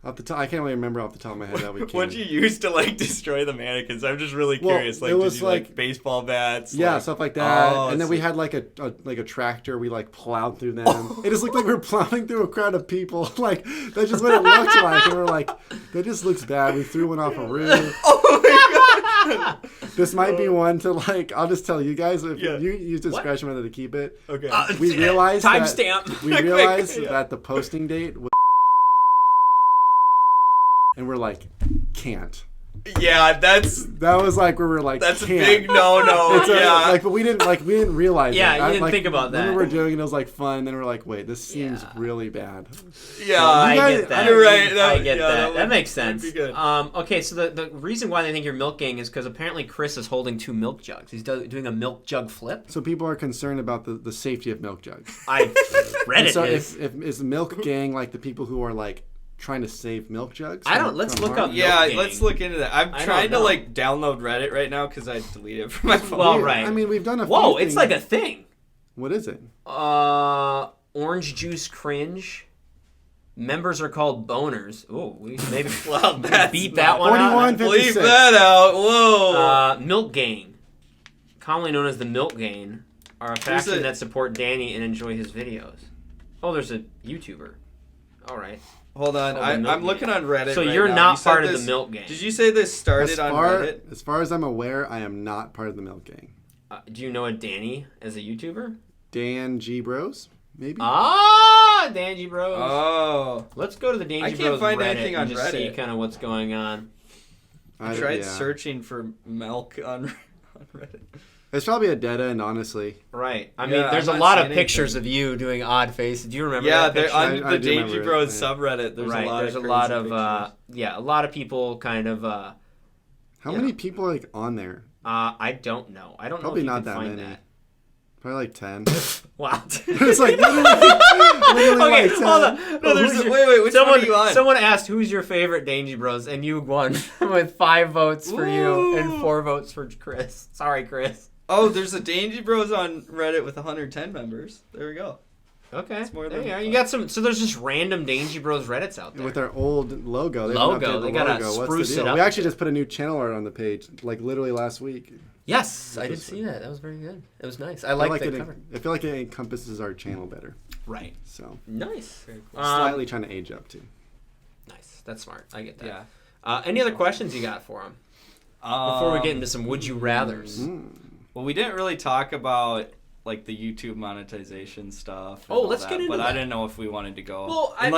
Off the top, I can't really remember off the top of my head that we What'd canned. you use to like destroy the mannequins? I'm just really Well, curious. Like, it did was you like baseball bats? Yeah, like- stuff like that. Oh, and then so- we had like a tractor. We like plowed through them. It just looked like we were plowing through a crowd of people. Like that's just what it looked like. And we're like, that just looks bad. We threw one off a roof. Oh my god. This might be one to like. I'll just tell you guys if Yeah. you use discretion whether to keep it. Okay. We realized timestamp. We realized Yeah. that the posting date was, and we're like, can't. Yeah, that's That was like where we're like, a can't. big no. It's a- Yeah. like, but we didn't realize. Yeah, it. you didn't think about When that. we were doing it, it was like fun. And then we're like, wait, this seems Yeah. really bad. yeah. I guys- get that. You're right. I get yeah, that. That would- makes that'd sense. be good. Okay, so the reason why they think you're milk gang is because apparently Chris is holding 2 milk jugs. He's doing a milk jug flip. So people are concerned about the safety of milk jugs. I read And it. so is. if is milk gang like the people who are like trying to save milk jugs? I don't- let's from look harm? up- Yeah, Milk let's gang. look into that. I'm I don't trying to know. like download Reddit right now because I deleted it from my phone. Well, right. I mean, we've done a. Whoa, few it's things. like a thing. What is it? Orange juice cringe. Members are called boners. Oh, we maybe Well, that's beat not- that one out. 41. Leave 56. that out. Whoa. Milk gang, commonly known as the Milk Gang, are a faction that support Danny and enjoy his videos. Oh, there's a YouTuber. All right. Hold on. Oh, the I'm Milk looking Gang. on Reddit. So right you're now. not You said part of the this- Milk Gang. Did you say this started on Reddit? As far as I'm aware, I am not part of the milk gang. Do you know a Danny as a YouTuber? Dangie Bros, maybe. Dangie Bros. Oh. Let's go to the Dangie I can't Bros find Reddit anything on and just see Reddit. kind of what's going on. I tried yeah. searching for milk on Reddit. It's probably a dead end, honestly. Right. I Yeah, mean, there's I'm a not lot of seeing pictures anything. of you doing odd faces. Do you remember Yeah, that they're picture? on I the do Dangie remember it, Bros yeah. subreddit. There's right. a lot There's of a lot crazy of pictures. a lot of people kind of How Yeah. many people are like on there? I don't know. I don't Probably know if not you can that find many. that. Probably like 10. Wow. It's like literally Okay, like 10. hold on. No, there's who's- wait, which one someone, are you on? Someone asked who's your favorite Dangie Bros, and you won with 5 votes for you and Ooh. 4 votes for Chris. Sorry, Chris. Oh, there's a Dangie Bros on Reddit with 110 members. There we go. Okay. That's more there than you are. five. You got some. So there's just random Dangie Bros Reddits out there. With our old logo. They Logo, haven't updated the they gotta logo. What's spruce the it deal? up We actually a bit. just put a new channel art on the page, like literally last week. Yes, I did was see that. That was very good. It was nice. I I like the it. cover. I feel like it encompasses our channel better. Right. So Nice. slightly trying to age up too. Nice. That's smart. I get that. Yeah. Any other questions you got for him before we get into some would you rather's? Well, we didn't really talk about like the YouTube monetization stuff. and Oh, all let's that, get into But that. I didn't know if we wanted to go. Well, and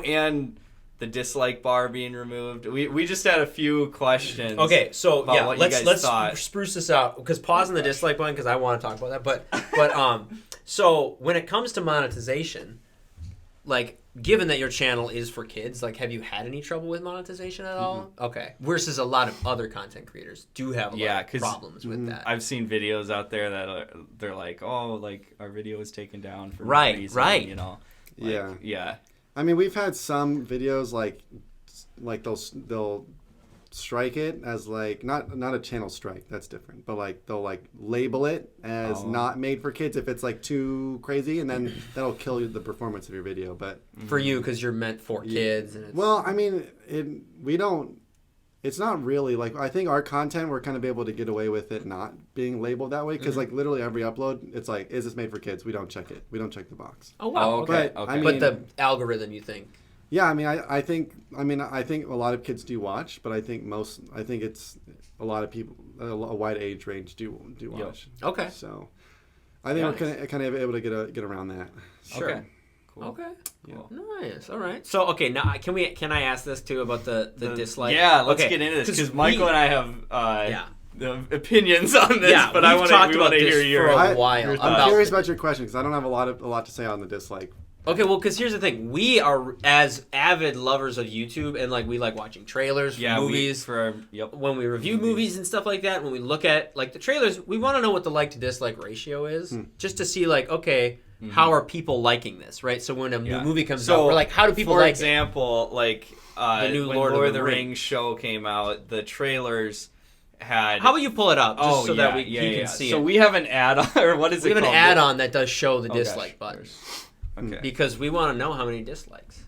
and the dislike bar being removed. We just had a few questions. Okay, so about yeah, what you guys let's thought. spruce this out because pausing the dislike button because I want to talk about that. But so when it comes to monetization, like given that your channel is for kids, like have you had any trouble with monetization at all? Okay, versus a lot of other content creators do have a lot of 'cause problems with that. I've seen videos out there that they're like, oh, like our video was taken down for no Right, reason, right. You know. Yeah. Yeah. I mean, we've had some videos like they'll strike it as like not a channel strike. That's different. But like they'll like label it as not made for kids if it's like too crazy, and then that'll kill the performance of your video. But for you, because you're meant for kids. And it's... Well, I mean, we don't. It's not really like I think our content we're kind of able to get away with it not being labeled that way because like literally every upload it's like is this made for kids? We don't check it. We don't check the box. Oh wow. Okay. But, Okay. I mean, But the algorithm, you think? Yeah, I mean, I think a lot of kids do watch, but I think it's a lot of people a wide age range do watch. Okay. So I think we're kind of able to get around that. Sure. Okay. Cool. Okay. Yeah. Nice. All right. So okay, now can I ask this too about the dislike? Yeah, let's Okay, get into this because Michael and I have Yeah. the opinions on this, Yeah, but we've we want talked to about hear this your. for a I- while. I'm about curious about your question because I don't have a lot to say on the dislike. Okay, well, because here's the thing: we are as avid lovers of YouTube, and like we like watching trailers for movies. When we review movies and stuff like that, when we look at like the trailers, we want to know what the like to dislike ratio is, just to see like, okay, how are people liking this, right? So when a new movie comes out, we're like, how do people like it? For example, like The new when Lord of the Rings show came out, the trailers had. How about you pull it up just so that he can see So it? we have an add-on, or what is We it have called? an add-on that does show the Oh, dislike gosh. button. Okay. Because we want to know how many dislikes.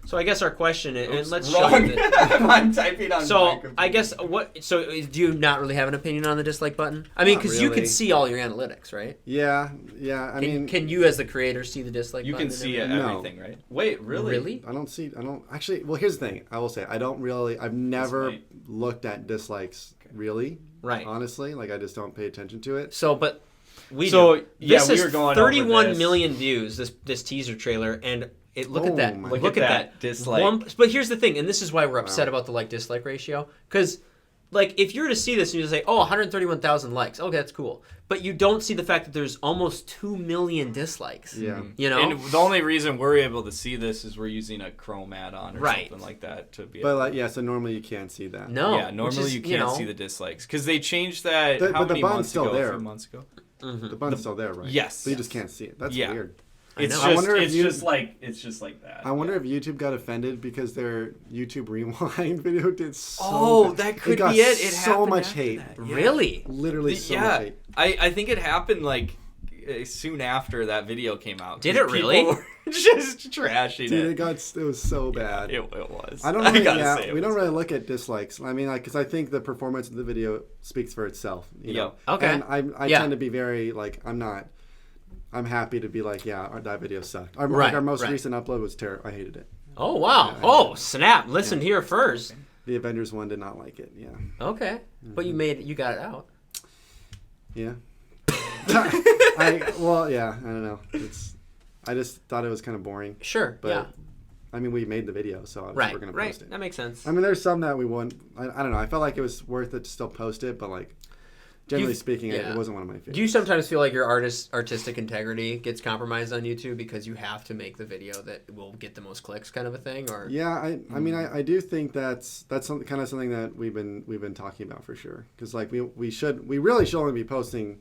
So I guess our question is, and let's Wrong. show you the, I'm typing on. So my computer. I guess do you not really have an opinion on the dislike button? I mean, Not because you can really. see all your analytics, right? Yeah. I mean, Can you as the creator see the dislike you button? can see and everything? everything, right? Wait, really? Really? I don't actually. Well, here's the thing. I will say I've never might- looked at dislikes really. Right. Honestly, like I just don't pay attention to it. So, but we So, do. yeah, This we is were going over 31 this. million views. This teaser trailer, and look Oh at that. my Look God. at that that dislike. But here's the thing, and this is why we're upset about the like dislike ratio, because. Like, if you were to see this and you say, 131,000 likes, okay, that's cool. But you don't see the fact that there's almost 2 million dislikes. Yeah. You know? And the only reason we're able to see this is we're using a Chrome add-on or Right. something like that to be. But able like, yeah, so normally you can't see that. No. yeah, which normally is, you can't know, see the dislikes because they changed that. But how the many button's months still ago? there. A few months ago. The button's still there, right? Yes. So you just can't see it. That's Yeah. weird. It's know. just, I wonder if it's you- just like that. I wonder if YouTube got offended because their YouTube Rewind video did so Oh, bad. that could got be it. It so happened much after hate. that. Yeah. Really? Literally so much Yeah, hate. I think it happened like soon after that video came out. Did it really? People were just trashing Dude, it. it was so bad. It was. I don't really, gotta say it we don't was. really look at dislikes. I mean, like, because I think the performance of the video speaks for itself. You know? Okay. And I Yeah. tend to be very, like, I'm happy to be like, yeah, that video sucked. Like, Right, our most right. recent upload was terrible. I hated it. Oh, wow. Yeah, Oh, snap. Listen here first. The Avengers one did not like it. Yeah. Okay. But you got it out. Yeah. I don't know. I just thought it was kind of boring. Sure. But yeah. I mean, we made the video, so obviously we're gonna post it. That makes sense. I mean, there's some that we won. I don't know. I felt like it was worth it to still post it, but like generally speaking, yeah. it wasn't one of my favorites. Do you sometimes feel like your artistic integrity gets compromised on YouTube because you have to make the video that will get the most clicks, kind of a thing? Or Yeah, I mean, I do think that's kind of something that we've been talking about for sure. Because like we really should only be posting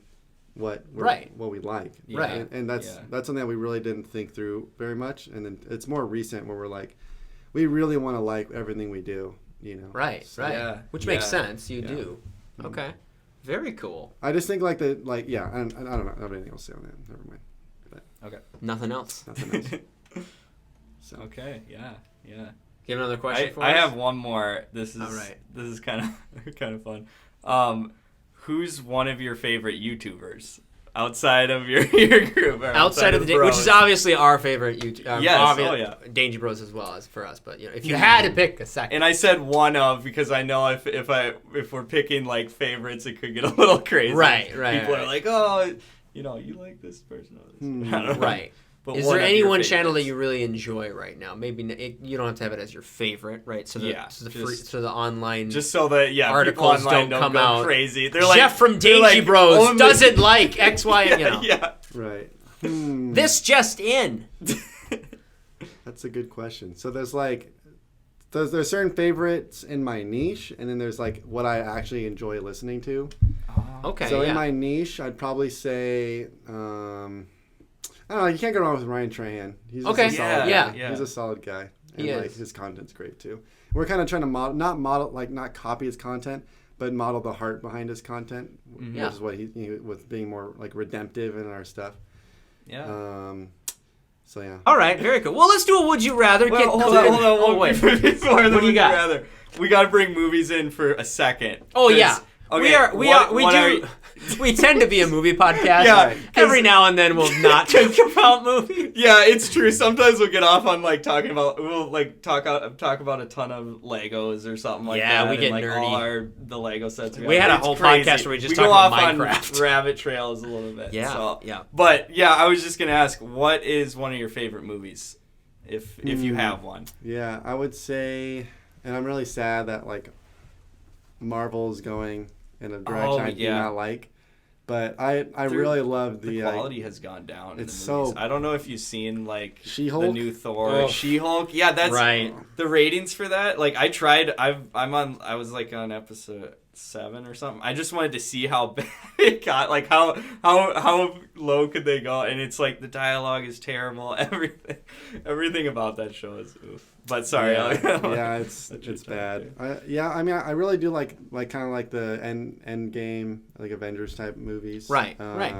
what we like, Yeah. Right. And that's Yeah. that's something that we really didn't think through very much. And then it's more recent where we're like, we really want to like everything we do, you know? Right. So, Right. Yeah, Which makes yeah, sense. You yeah. do. Okay. Very cool. I just think like I don't know. I don't have anything else to say on that. Never mind. Okay. Nothing else. Nothing else. So. Okay. Yeah. Yeah. Do you have another question for I us? have one more. This is All right. This is kind of fun. Who's one of your favorite YouTubers outside of your group? Or Outside of the bros? which is obviously our favorite YouTube. Yes, oh, yeah. Dangie Bros as well as for us, but you know, if you had to pick a second. And I said one of because I know if we're picking like favorites, it could get a little crazy. Right. People right. are like, oh, you like this person or this. I don't know. Right. But Is one there of any your one channel that favorites. you really enjoy right now? Maybe you don't have to have it as your favorite, right? So the Yeah, so the online Just so that articles people online don't come go out. crazy. They're like Jeff from they're Dangie like, Bros only- doesn't like X, Y, and you know. Yeah. Right. This just in. That's a good question. So there's certain favorites in my niche, and then there's like what I actually enjoy listening to. Okay. So yeah. in my niche, I'd probably say, I don't know. You can't go wrong with Ryan Trahan. He's just Okay. a solid Yeah. guy. Yeah. He's a solid guy, and He like is. his content's great too. we're kind of trying to not copy his content, but model the heart behind his content, which is what he with being more like redemptive in our stuff. Yeah. So yeah. All right, very cool. Well, let's do a Would You Rather. Hold on. Oh, wait. Before the What do you got? Rather, we got to bring movies in for a second. Oh, yeah. Okay, We tend to be a movie podcast. Yeah, Every now and then we'll not talk about movies. Yeah, it's true. Sometimes we'll get off on like talking about talk about a ton of Legos or something like that. Yeah, we get and, nerdy. All the Lego sets. We had a whole podcast where we just talked about Minecraft. On rabbit trails a little bit. Yeah, so. yeah. But yeah, I was just gonna ask, what is one of your favorite movies, if you have one? Yeah, I would say, and I'm really sad that like Marvel's going in a direction I do not like. But I really love the quality has gone down. It's in the movies. so. I don't know if you've seen like She-Hulk? the new Thor, She-Hulk. Yeah, that's right. The ratings for that. Like I tried. I was like on episode 7 or something. I just wanted to see how bad it got. Like how low could they go? And it's like the dialogue is terrible. Everything about that show is oof. But sorry. Yeah, it's bad. I mean, I really do like kind of like the end game, like Avengers type movies. Right. Right.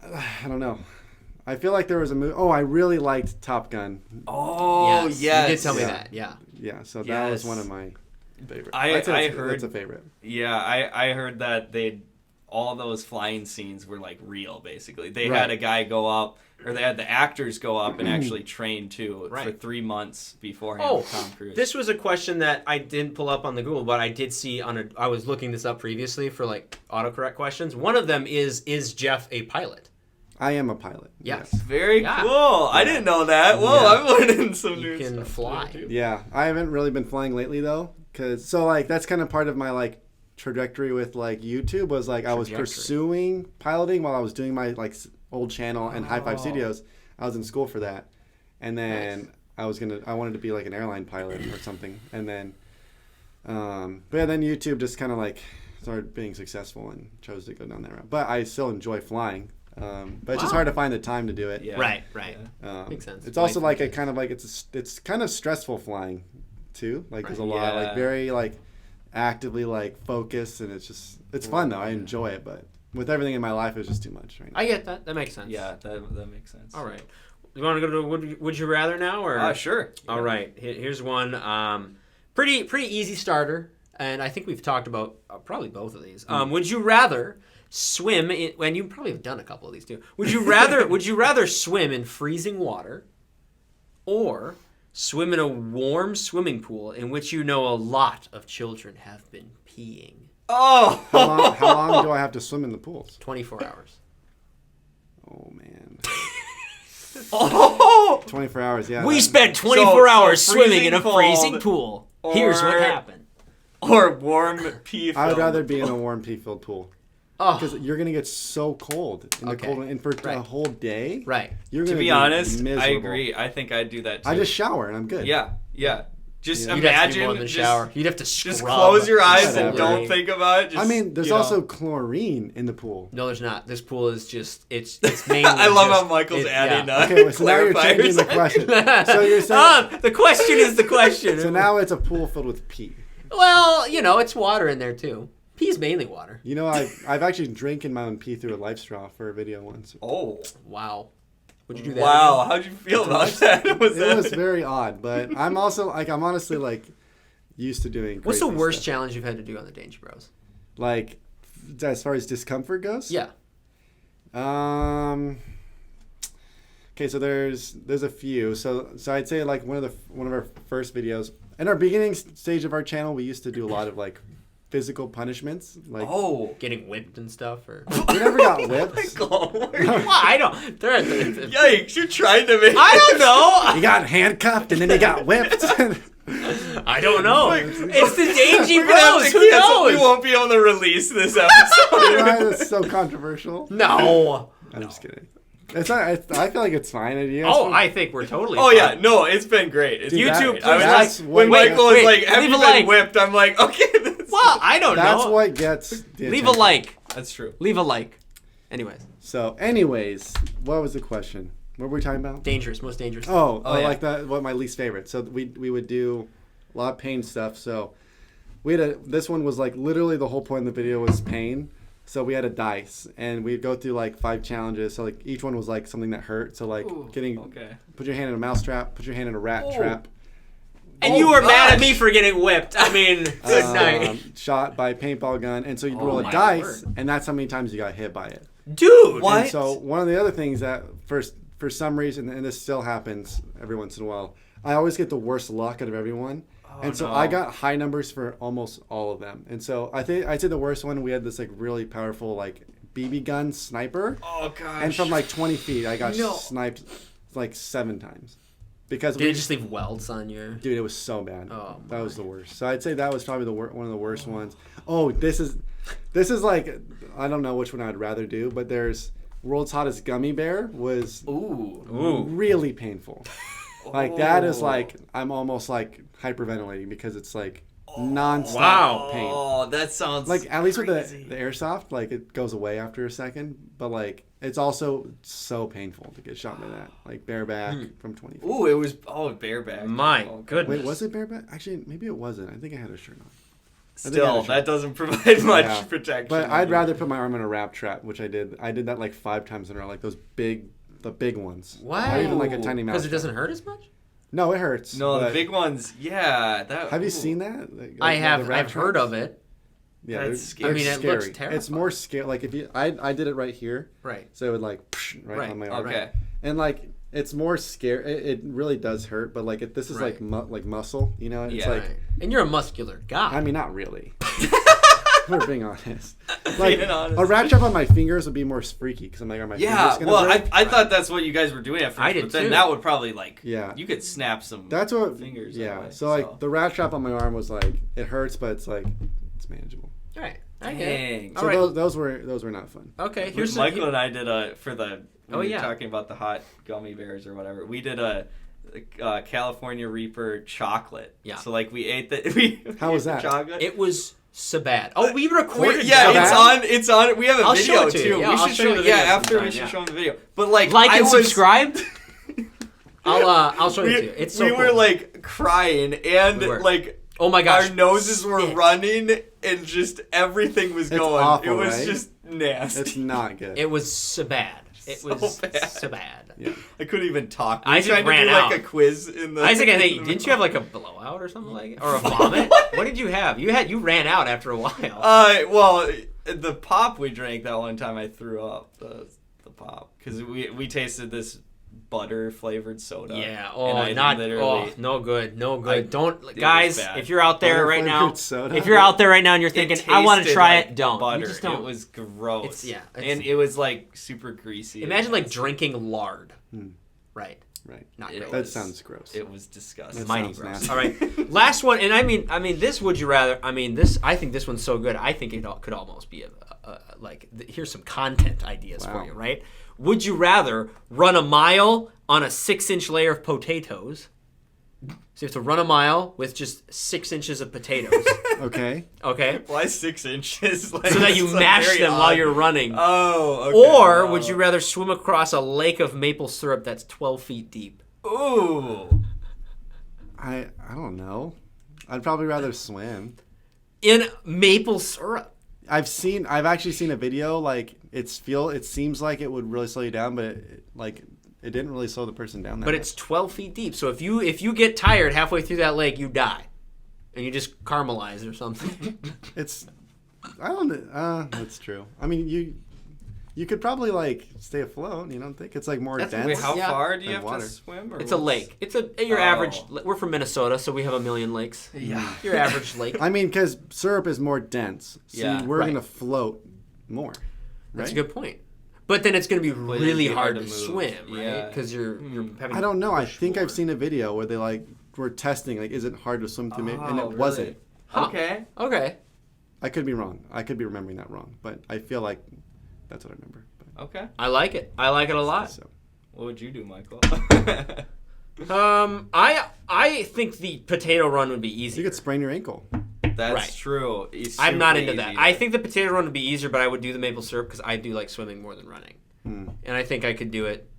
I don't know. I feel like there was a movie. Oh, I really liked Top Gun. Oh, yes. You did tell me that. Yeah. Yeah. So that was one of my favorites. I heard it's a favorite. Yeah, I heard that all those flying scenes were like real. Basically, they had a guy go up. Or they had the actors go up and actually train too for 3 months beforehand with Tom Cruise. This was a question that I didn't pull up on the Google, but I did see I was looking this up previously for like autocorrect questions. One of them is Jeff a pilot? I am a pilot. Yes. Very cool. I didn't know that. Whoa, I'm learning some new stuff. You can fly. Yeah, I haven't really been flying lately though, that's kind of part of my like trajectory with like YouTube was like I was pursuing piloting while I was doing my like old channel and High Five Studios. I was in school for that, and then I wanted to be like an airline pilot or something, and then but yeah, then YouTube just kind of like started being successful and chose to go down that route. But I still enjoy flying, but it's just hard to find the time to do it. Yeah. Right. Makes sense. It's also like it's kind of stressful flying too. Like there's a lot like very like actively like focused, and it's fun though. I enjoy it, but with everything in my life, it's just too much right now. I get that. That makes sense. Yeah, that makes sense. All right. You want to go to Would You Rather now? Or sure. All right. Here's one. Pretty easy starter, and I think we've talked about probably both of these. Would you rather swim in, and you probably have done a couple of these too. Would you rather swim in freezing water or swim in a warm swimming pool in which you know a lot of children have been peeing? Oh! How long do I have to swim in the pools? 24 hours. Oh, man. Oh! 24 hours, yeah. We spent 24 hours so swimming in a freezing freezing pool. Here's what happened. Or warm pee. I would rather be in a warm pee-filled pool. Oh, because you're going to get so cold in the cold, and for a whole day. Right. You're to gonna be honest, miserable. I agree. I think I'd do that too. I just shower and I'm good. Yeah. Just You'd have to do imagine. more than shower. You'd have to scrub. Just close your eyes Whatever. and don't think about it. Just, I mean, there's also chlorine in the pool. No, there's not. This pool is just it's mainly. I love how Michael's adding. Okay, so now you're changing the question. So you're saying the question is the question. So now it's a pool filled with pee. Well, it's water in there too. Pee's mainly water. I've actually drinking my own pee through a life straw for a video once. Oh, wow. Would you do that? Wow, how'd you feel about that? It was very odd, but I'm honestly used to doing. What's the worst stuff. challenge you've had to do on the Dangie Bros? Like, as far as discomfort goes? Yeah. Okay, so there's a few. So I'd say like one of our first videos in our beginning stage of our channel, we used to do a lot of like physical punishments, like getting whipped and stuff, or we never got whipped. Well, I don't. Yikes! You're trying to make. I don't know. You got handcuffed and then you got whipped. I don't know. It's the Dangie Bros. Who knows? We won't be able to release this episode. Why is it so controversial? No. I'm just kidding. It's not. I feel like it's fine. I think we're totally. Oh fine. yeah, no, it's been great. It's YouTube. When Michael is like, "Have you been whipped?" I'm like, "Okay." Well, I don't know. That's what gets. Leave a like. That's true. Leave a like. Anyways. Anyways, what was the question? What were we talking about? Dangerous, most dangerous. Oh, yeah. like that. What my least favorite. So we would do a lot of pain stuff. So we had this one was like literally the whole point of the video was pain. So we had a dice and we'd go through like 5 challenges. So like each one was like something that hurt. So like put your hand in a mouse trap, put your hand in a rat trap. And you were mad at me for getting whipped. I mean, good night. Shot by a paintball gun. And so you roll a my dice word. and that's how many times you got hit by it. Dude. What? And so one of the other things that for some reason, and this still happens every once in a while, I always get the worst luck out of everyone. And so I got high numbers for almost all of them. And so I'd say the worst one, we had this like really powerful like BB gun sniper. Oh gosh. And from like 20 feet, I got sniped like 7 times. Because Did it just leave welds on your... Dude, it was so bad. Oh, that was the worst. So I'd say that was probably one of the worst ones. Oh, this is like, I don't know which one I'd rather do, but there's World's Hottest Gummy Bear was really painful. Like that is like, I'm almost like hyperventilating because it's like nonstop pain. Oh, that sounds like at least crazy. with the airsoft, like it goes away after a second, but like it's also so painful to get shot by that, like bareback from 20 feet. Ooh, it was bareback. My goodness. Wait, was it bareback? Actually, maybe it wasn't. I think I had a shirt on. Still, that doesn't provide much protection. But I'd rather put my arm in a wrap trap, which I did. I did that like 5 times in a row, like the big ones. Wow. Not even like a tiny mouse. Because it doesn't hurt as much? No, it hurts. No, the but- big ones. Yeah. Have you seen that? Like, I the have. wrap I've heard traps? of it. Yeah, That's they're scary. I mean, it scary. looks terrifying. It's more scary. Like if you, I did it right here. Right. So it would like Right. on my arm. Okay. And like it's more scary. It really does hurt. But like if this is Right. like muscle, you know, it's Yeah. like. Right. And you're a muscular guy. I mean, not really. We're being honest. Like Being honest. a rat trap on my fingers would be more freaky because I'm like, are my Yeah, fingers gonna well, break? I thought that's what you guys were doing at first, I did but then too. that would probably like, Yeah. you could snap some That's what. fingers. Yeah. away, So like the rat trap on my arm was like it hurts, but it's like it's manageable. All right. I get it. Dang. So All right. those were not fun. Okay. Here's some... Michael and I did for the when we were yeah. talking about the hot gummy bears or whatever. We did a California Reaper chocolate. Yeah. So like we ate the How was ate the that? chocolate. It was so bad. Oh, we recorded yeah, that. it's on. We have a I'll video show it to you. too. Yeah, we I'll should show you the yeah, video after sometime, we should yeah. show them the video. But like Like and was, subscribe. I'll show it to you. It's so we cool. were like crying and We were. like Oh my gosh. our noses were Sick. running and just everything was going. awful, it was right? just nasty. It's not good. It was so bad. It So was bad. so bad. Yeah. I couldn't even talk. We Isaac tried to ran do out. like a quiz in the. Isaac, I in think the didn't you have like a blowout or something like it, or a vomit? What did you have? You ran out after a while. Well, the pop we drank that one time, I threw up the pop because we tasted this butter flavored soda. Yeah. and I No good. No good. I- Don't it guys. was bad. If you're out there right now, Butter-flavored soda? if you're out there right now and you're It thinking, I want to tasted try like it, don't. Butter. You just don't. It was gross. It's and it was like super greasy. Imagine like and drinking lard. Right. Right. Not It great. That was- sounds gross. It was disgusting. That Mighty sounds gross. nasty. All right, last one, and I mean, this. Would you rather? I mean, this. I think this one's so good. I think it could almost be here's some content ideas for Wow. you. Right? Would you rather run a mile on a 6-inch layer of potatoes? So you have to run a mile with just 6 inches of potatoes. Okay. Okay. Why 6 inches? Like, So that you it's, like, mash very them while odd. you're running. Oh, okay. Or Oh. would you rather swim across a lake of maple syrup that's 12 feet deep? Ooh. I don't know. I'd probably rather swim. In maple syrup. I've actually seen a video like it seems like it would really slow you down, but it didn't really slow the person down that But much. it's 12 feet deep. So if you get tired halfway through that lake, you die. And you just caramelize or something. That's true. I mean, you could probably like stay afloat. You don't think it's like more That's dense? Wait, how Yeah. far do you Than have water. to swim? Or It's a what's- lake. It's your Oh. average. We're from Minnesota, so we have a million lakes. Yeah. Your average lake. I mean, because syrup is more dense, so Yeah. we're Right. gonna float more. That's a right? good point. But then it's going to be it'd really be hard hard to to move. swim, right? Yeah. Because you're having. I don't know. I push think I've forward. seen a video where they like were testing like, is it hard to swim through? And it Oh, really? wasn't. Huh. Okay. Okay. I could be wrong. I could be remembering that wrong, but I feel like that's what I remember. But, Okay. I like it. I like it a lot. so. What would you do, Michael? I think the potato run would be easy. You could sprain your ankle. That's Right. true. It's I'm not super into that. easy. I think the potato run would be easier, but I would do the maple syrup because I do like swimming more than running. Hmm. And I think I could do it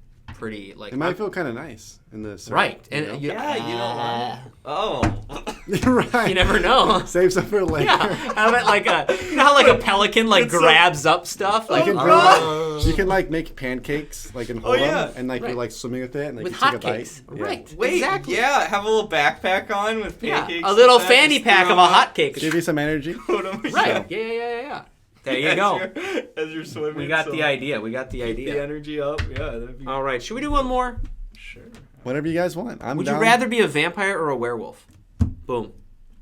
pretty like. It might feel kind of nice in the syrup, right, you and know? Yeah, you don't want. Oh. Right. You never know. Save some for later. Yeah, have it like you know how like a pelican like grabs up stuff like You can, you can like make pancakes like and hold yeah. them and like Right. you're like swimming with it and like with you take a hotcakes. bite. Yeah. Right. Wait, exactly. yeah, have a little backpack on with Yeah, pancakes. a little and that, fanny just pack throw of a 'em up, hotcake. Give you some energy. put 'em in Right. Yeah. There you as go. as you're swimming. We got so the idea. We got the The idea. energy up. Yeah, that'd be All right. Should we do one more? sure. Whatever you guys want. I'm Would down. you rather be a vampire or a werewolf? Boom.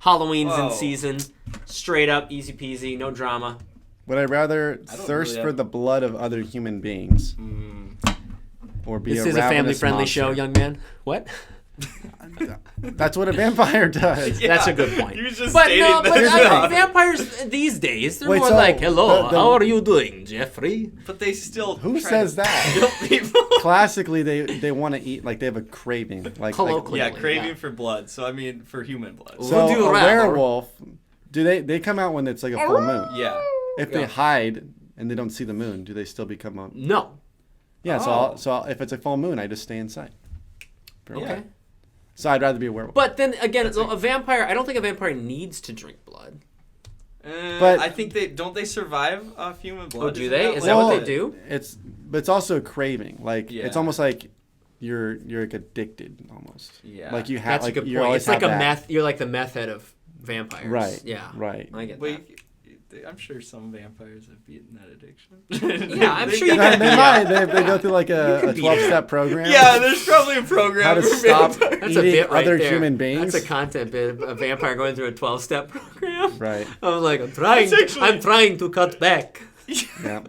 Halloween's in Whoa. season. Straight up, easy peasy, no drama. Would I rather don't thirst really for have- the blood of other human beings or be This a is a ravenous family-friendly monster? show, young man. What? That's what a vampire does. Yeah. That's a good point. You just But stated no, that. but Here's I the mean, thing. vampires these days, they're Wait, more so like, hello, the- how are you doing, Jeffrey? But they still. Who try says to that? kill people. Classically, they want to eat, like they have a craving. Like Colloquially. Yeah, Clearly, craving yeah. for blood. So I mean, for human blood. so Would you a rather- werewolf, do they come out when it's like a full moon? Yeah. If they hide and they don't see the moon, do they still become a? No. Yeah. Oh. So if it's a full moon, I just stay inside. Okay. So I'd rather be a werewolf. But then again, a vampire, I don't think a vampire needs to drink blood. But- I think they survive off human blood. Oh, do Isn't they? that Is like that what Well, they do? But it's also a craving. Like Yeah. it's almost like you're like addicted almost. Yeah. Like you have That's like a good you point. always It's like have a that. meth. You're like the meth head of vampires. Right. Yeah. Right. I get that. Wait, I'm sure some vampires have beaten that addiction. Yeah, I'm sure you Yeah, could they be. might. They go through like a could be 12-step program. Yeah, there's probably a program How to for stop vampires. That's a eating bit right other there. human beings. That's a content bit. A vampire going through a 12-step program. Right. I was like, That's I'm trying to cut back. Yeah.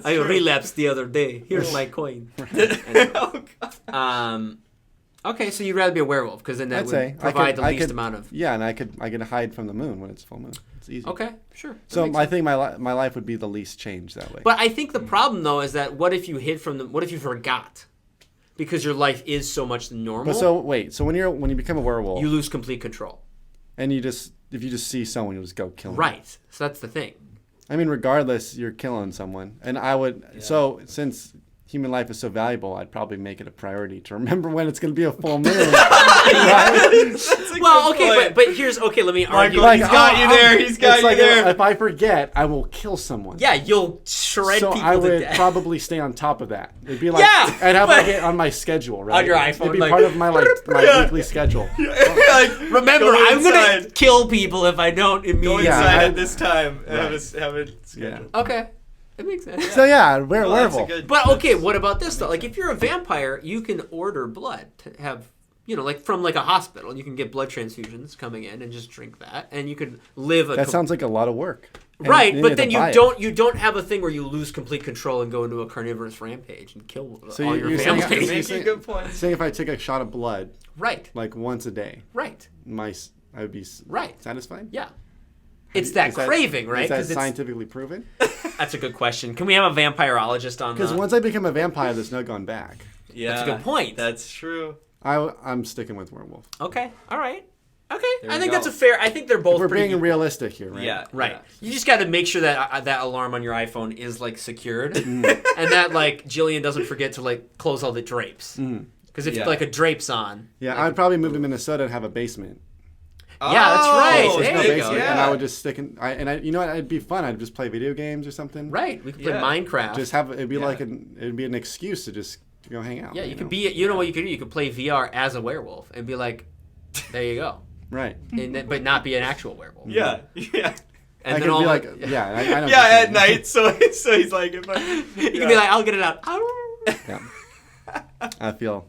I true. relapsed the other day. Here's my coin. Oh, God. Okay, so you'd rather be a werewolf because then that I'd would say provide I the least could- amount of. Yeah, and I could hide from the moon when it's full moon. It's easy. Okay, sure. That So makes I sense. think my life would be the least changed that way. But I think the problem though is that what if you hid from them? What if you forgot? Because your life is so much normal. But so wait, so when you become a werewolf you lose complete control. and if you just see someone, you'll just go kill them. Right. So that's the thing. I mean, regardless, you're killing someone, and I would. So since human life is so valuable, I'd probably make it a priority to remember when it's going to be a full moon. Well, okay, but here's okay. Let me argue. He's got you there. He's got it's you like there. If I forget, I will kill someone. Yeah, you'll shred So people I to would death. probably stay on top of that. It'd be like Yeah, I'd have but- like it on my schedule, right? On your iPhone, It'd be like- part of my my weekly schedule. Like, Remember, go I'm gonna inside. kill people if I don't Go immediately. Yeah, inside I- at this time and Right. have it scheduled. Okay, that makes sense. So yeah, Well, that's a werewolf. good- But okay, that's- what about this though? Like, if you're a vampire, you can order blood to have, like from like a hospital. You can get blood transfusions coming in and just drink that, and you could live a That sounds like a lot of work. And right. you But have then to you buy it. don't have a thing where you lose complete control and go into a carnivorous rampage and kill So all you're your saying- family. you're Making good points. Saying if I take a shot of blood Right. like once a day, Right. I would be Right. satisfied. Yeah. It's that Is that- craving, right? Is that 'Cause it's- scientifically proven? That's a good question. Can we have a vampirologist on Because that? once I become a vampire, there's no going back. Yeah, That's a good point. That's true. I'm sticking with werewolf. Okay. All right. Okay. There I we think go. that's a fair. I think they're both We're pretty being equal. realistic here, right? Yeah. Right. yeah. You just got to make sure that that alarm on your iPhone is like secured, Mm. and that like Jillian doesn't forget to like close all the drapes. Because if Yeah. like a drape's on, Yeah, like, I'd probably move to Minnesota and have a basement. Yeah, that's right. Oh, There's There no you go. basement, Yeah. and I would just stick in. You know what? It'd be fun. I'd just play video games or something. right. We could play Yeah. Minecraft. Just have it'd be Yeah. like it'd be an excuse to just go hang out. yeah, you could know? be. You know what you could do? You could play VR as a werewolf and be like, there you go, right. and then, but not be an actual werewolf. Yeah. Yeah. And I then could all be like, the- yeah, I know. Yeah, what at you night. So he's like, if I, you can be like, I'll get it out. mean. Yeah. I feel.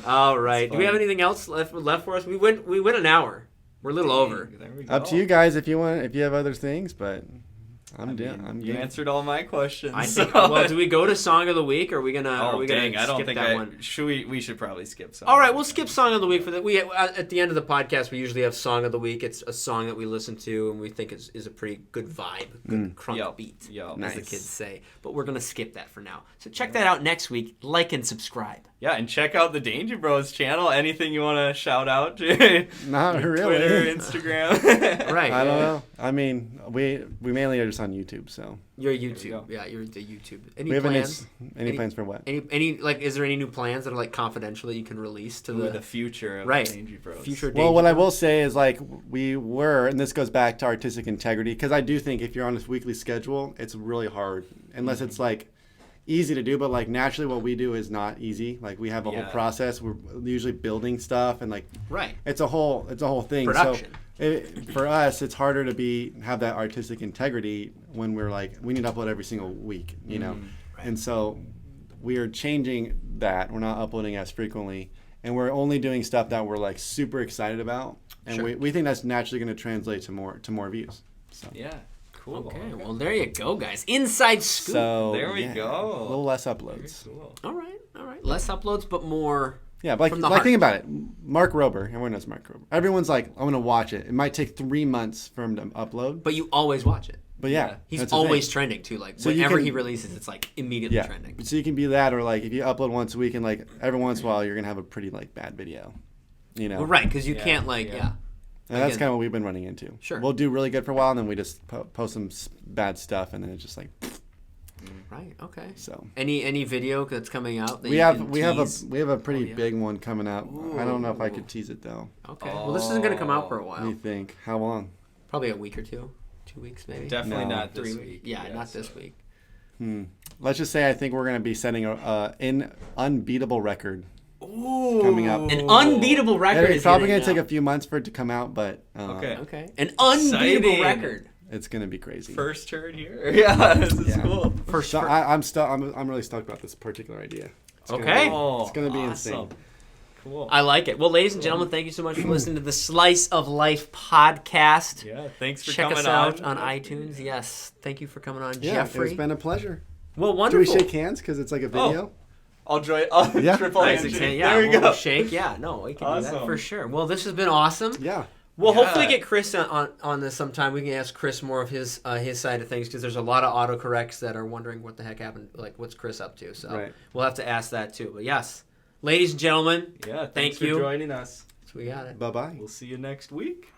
All right. Do we funny. have anything else left for us? We went an hour. We're a little over. There we go. Up to you guys if you have other things, but I'm down. I'm You game. answered all my questions. I think. so- Well, do we go to song of the week, or are we gonna? Oh are we gonna dang! I don't skip think that one? Should we should probably skip some. All right, we'll skip song of the week for that. We at the end of the podcast, we usually have song of the week. It's a song that we listen to and we think is a pretty good vibe, good crunk Yup. beat, Yup. as the Nice. kids say. But we're gonna skip that for now. So check that out next week. Like and subscribe. Yeah, and check out the Dangie Bros channel. Anything you want to shout out? Not really. Twitter, Instagram. Right. I don't know. I mean, we mainly are just on on YouTube. So Your you YouTube. go. Yeah, you're the YouTube. Any we have plans? any plans for what? Any like? Is there any new plans that are like confidential that you can release to the future of right Dangie Bros. future? Well, what Dangie I will Bros? say is like we were, and this goes back to artistic integrity, because I do think if you're on this weekly schedule, it's really hard unless it's like easy to do. But like naturally, what we do is not easy. Like we have a whole process. We're usually building stuff, and like Right. it's a whole thing. Production. So for us, it's harder to have that artistic integrity when we're like we need to upload every single week, you know, and so we are changing that. We're not uploading as frequently. And we're only doing stuff that we're like super excited about, and we think that's naturally going to translate to more views. So. Yeah, cool. Okay, well there you go, guys. Inside scoop. So There we go. A little less uploads. Cool. All right. Less uploads, but more. Yeah, but From the like heart. think about it. Mark Rober, everyone knows Mark Rober. Everyone's like, I'm going to watch it. It might take 3 months for him to upload. But you always watch it. But yeah, He's that's the always thing. trending too. Like So you whenever can- he releases, it's like immediately trending. So you can be that, or like if you upload once a week, and like every once in a while, you're gonna have a pretty like bad video. You know. Well, right, because you Yeah, can't like yeah. yeah. And that's Again- kind of what we've been running into. Sure. We'll do really good for a while, and then we just post some bad stuff, and then it's just like Right. Okay. so. Any video that's coming out? That We you have can we have tease? a pretty yeah. big one coming up. I don't know if I could tease it though. Okay. Well, this isn't gonna come out for a What do you while. think? How long? Probably a week or two. 2 weeks maybe. Definitely No. not 3 this weeks. week. Yeah, not this week. Let's just say I think we're gonna be setting an unbeatable record Ooh. coming up. An unbeatable record It's is probably hitting gonna take now. a few months for it to come out, but Okay. Okay. An unbeatable Exciting. record. it's gonna be crazy. First heard here. Yeah, this is Yeah. cool. First. So I'm really stoked about this particular idea. It's gonna Okay. Oh, It's gonna be awesome. insane. Cool. I like it. Well, ladies and gentlemen, thank you so much for listening to the Slice of Life podcast. Yeah, thanks for Check coming us out on iTunes. Yes, thank you for coming on, Yeah, Jeffrey. it's been a pleasure. Well, Do wonderful. we shake hands because it's like a video? I'll join. Yeah. Triple Nice handshake. example. Yeah, There we we'll go. shake. Yeah, no, we can do that Awesome. for sure. Well, this has been awesome. Yeah. We'll Yeah. hopefully get Chris on this sometime. We can ask Chris more of his side of things because there's a lot of autocorrects that are wondering what the heck happened. Like, what's Chris up to? So Right. we'll have to ask that too. But yes, ladies and gentlemen, Yeah, Thank thanks you. for joining us. we got it. Bye bye. We'll see you next week.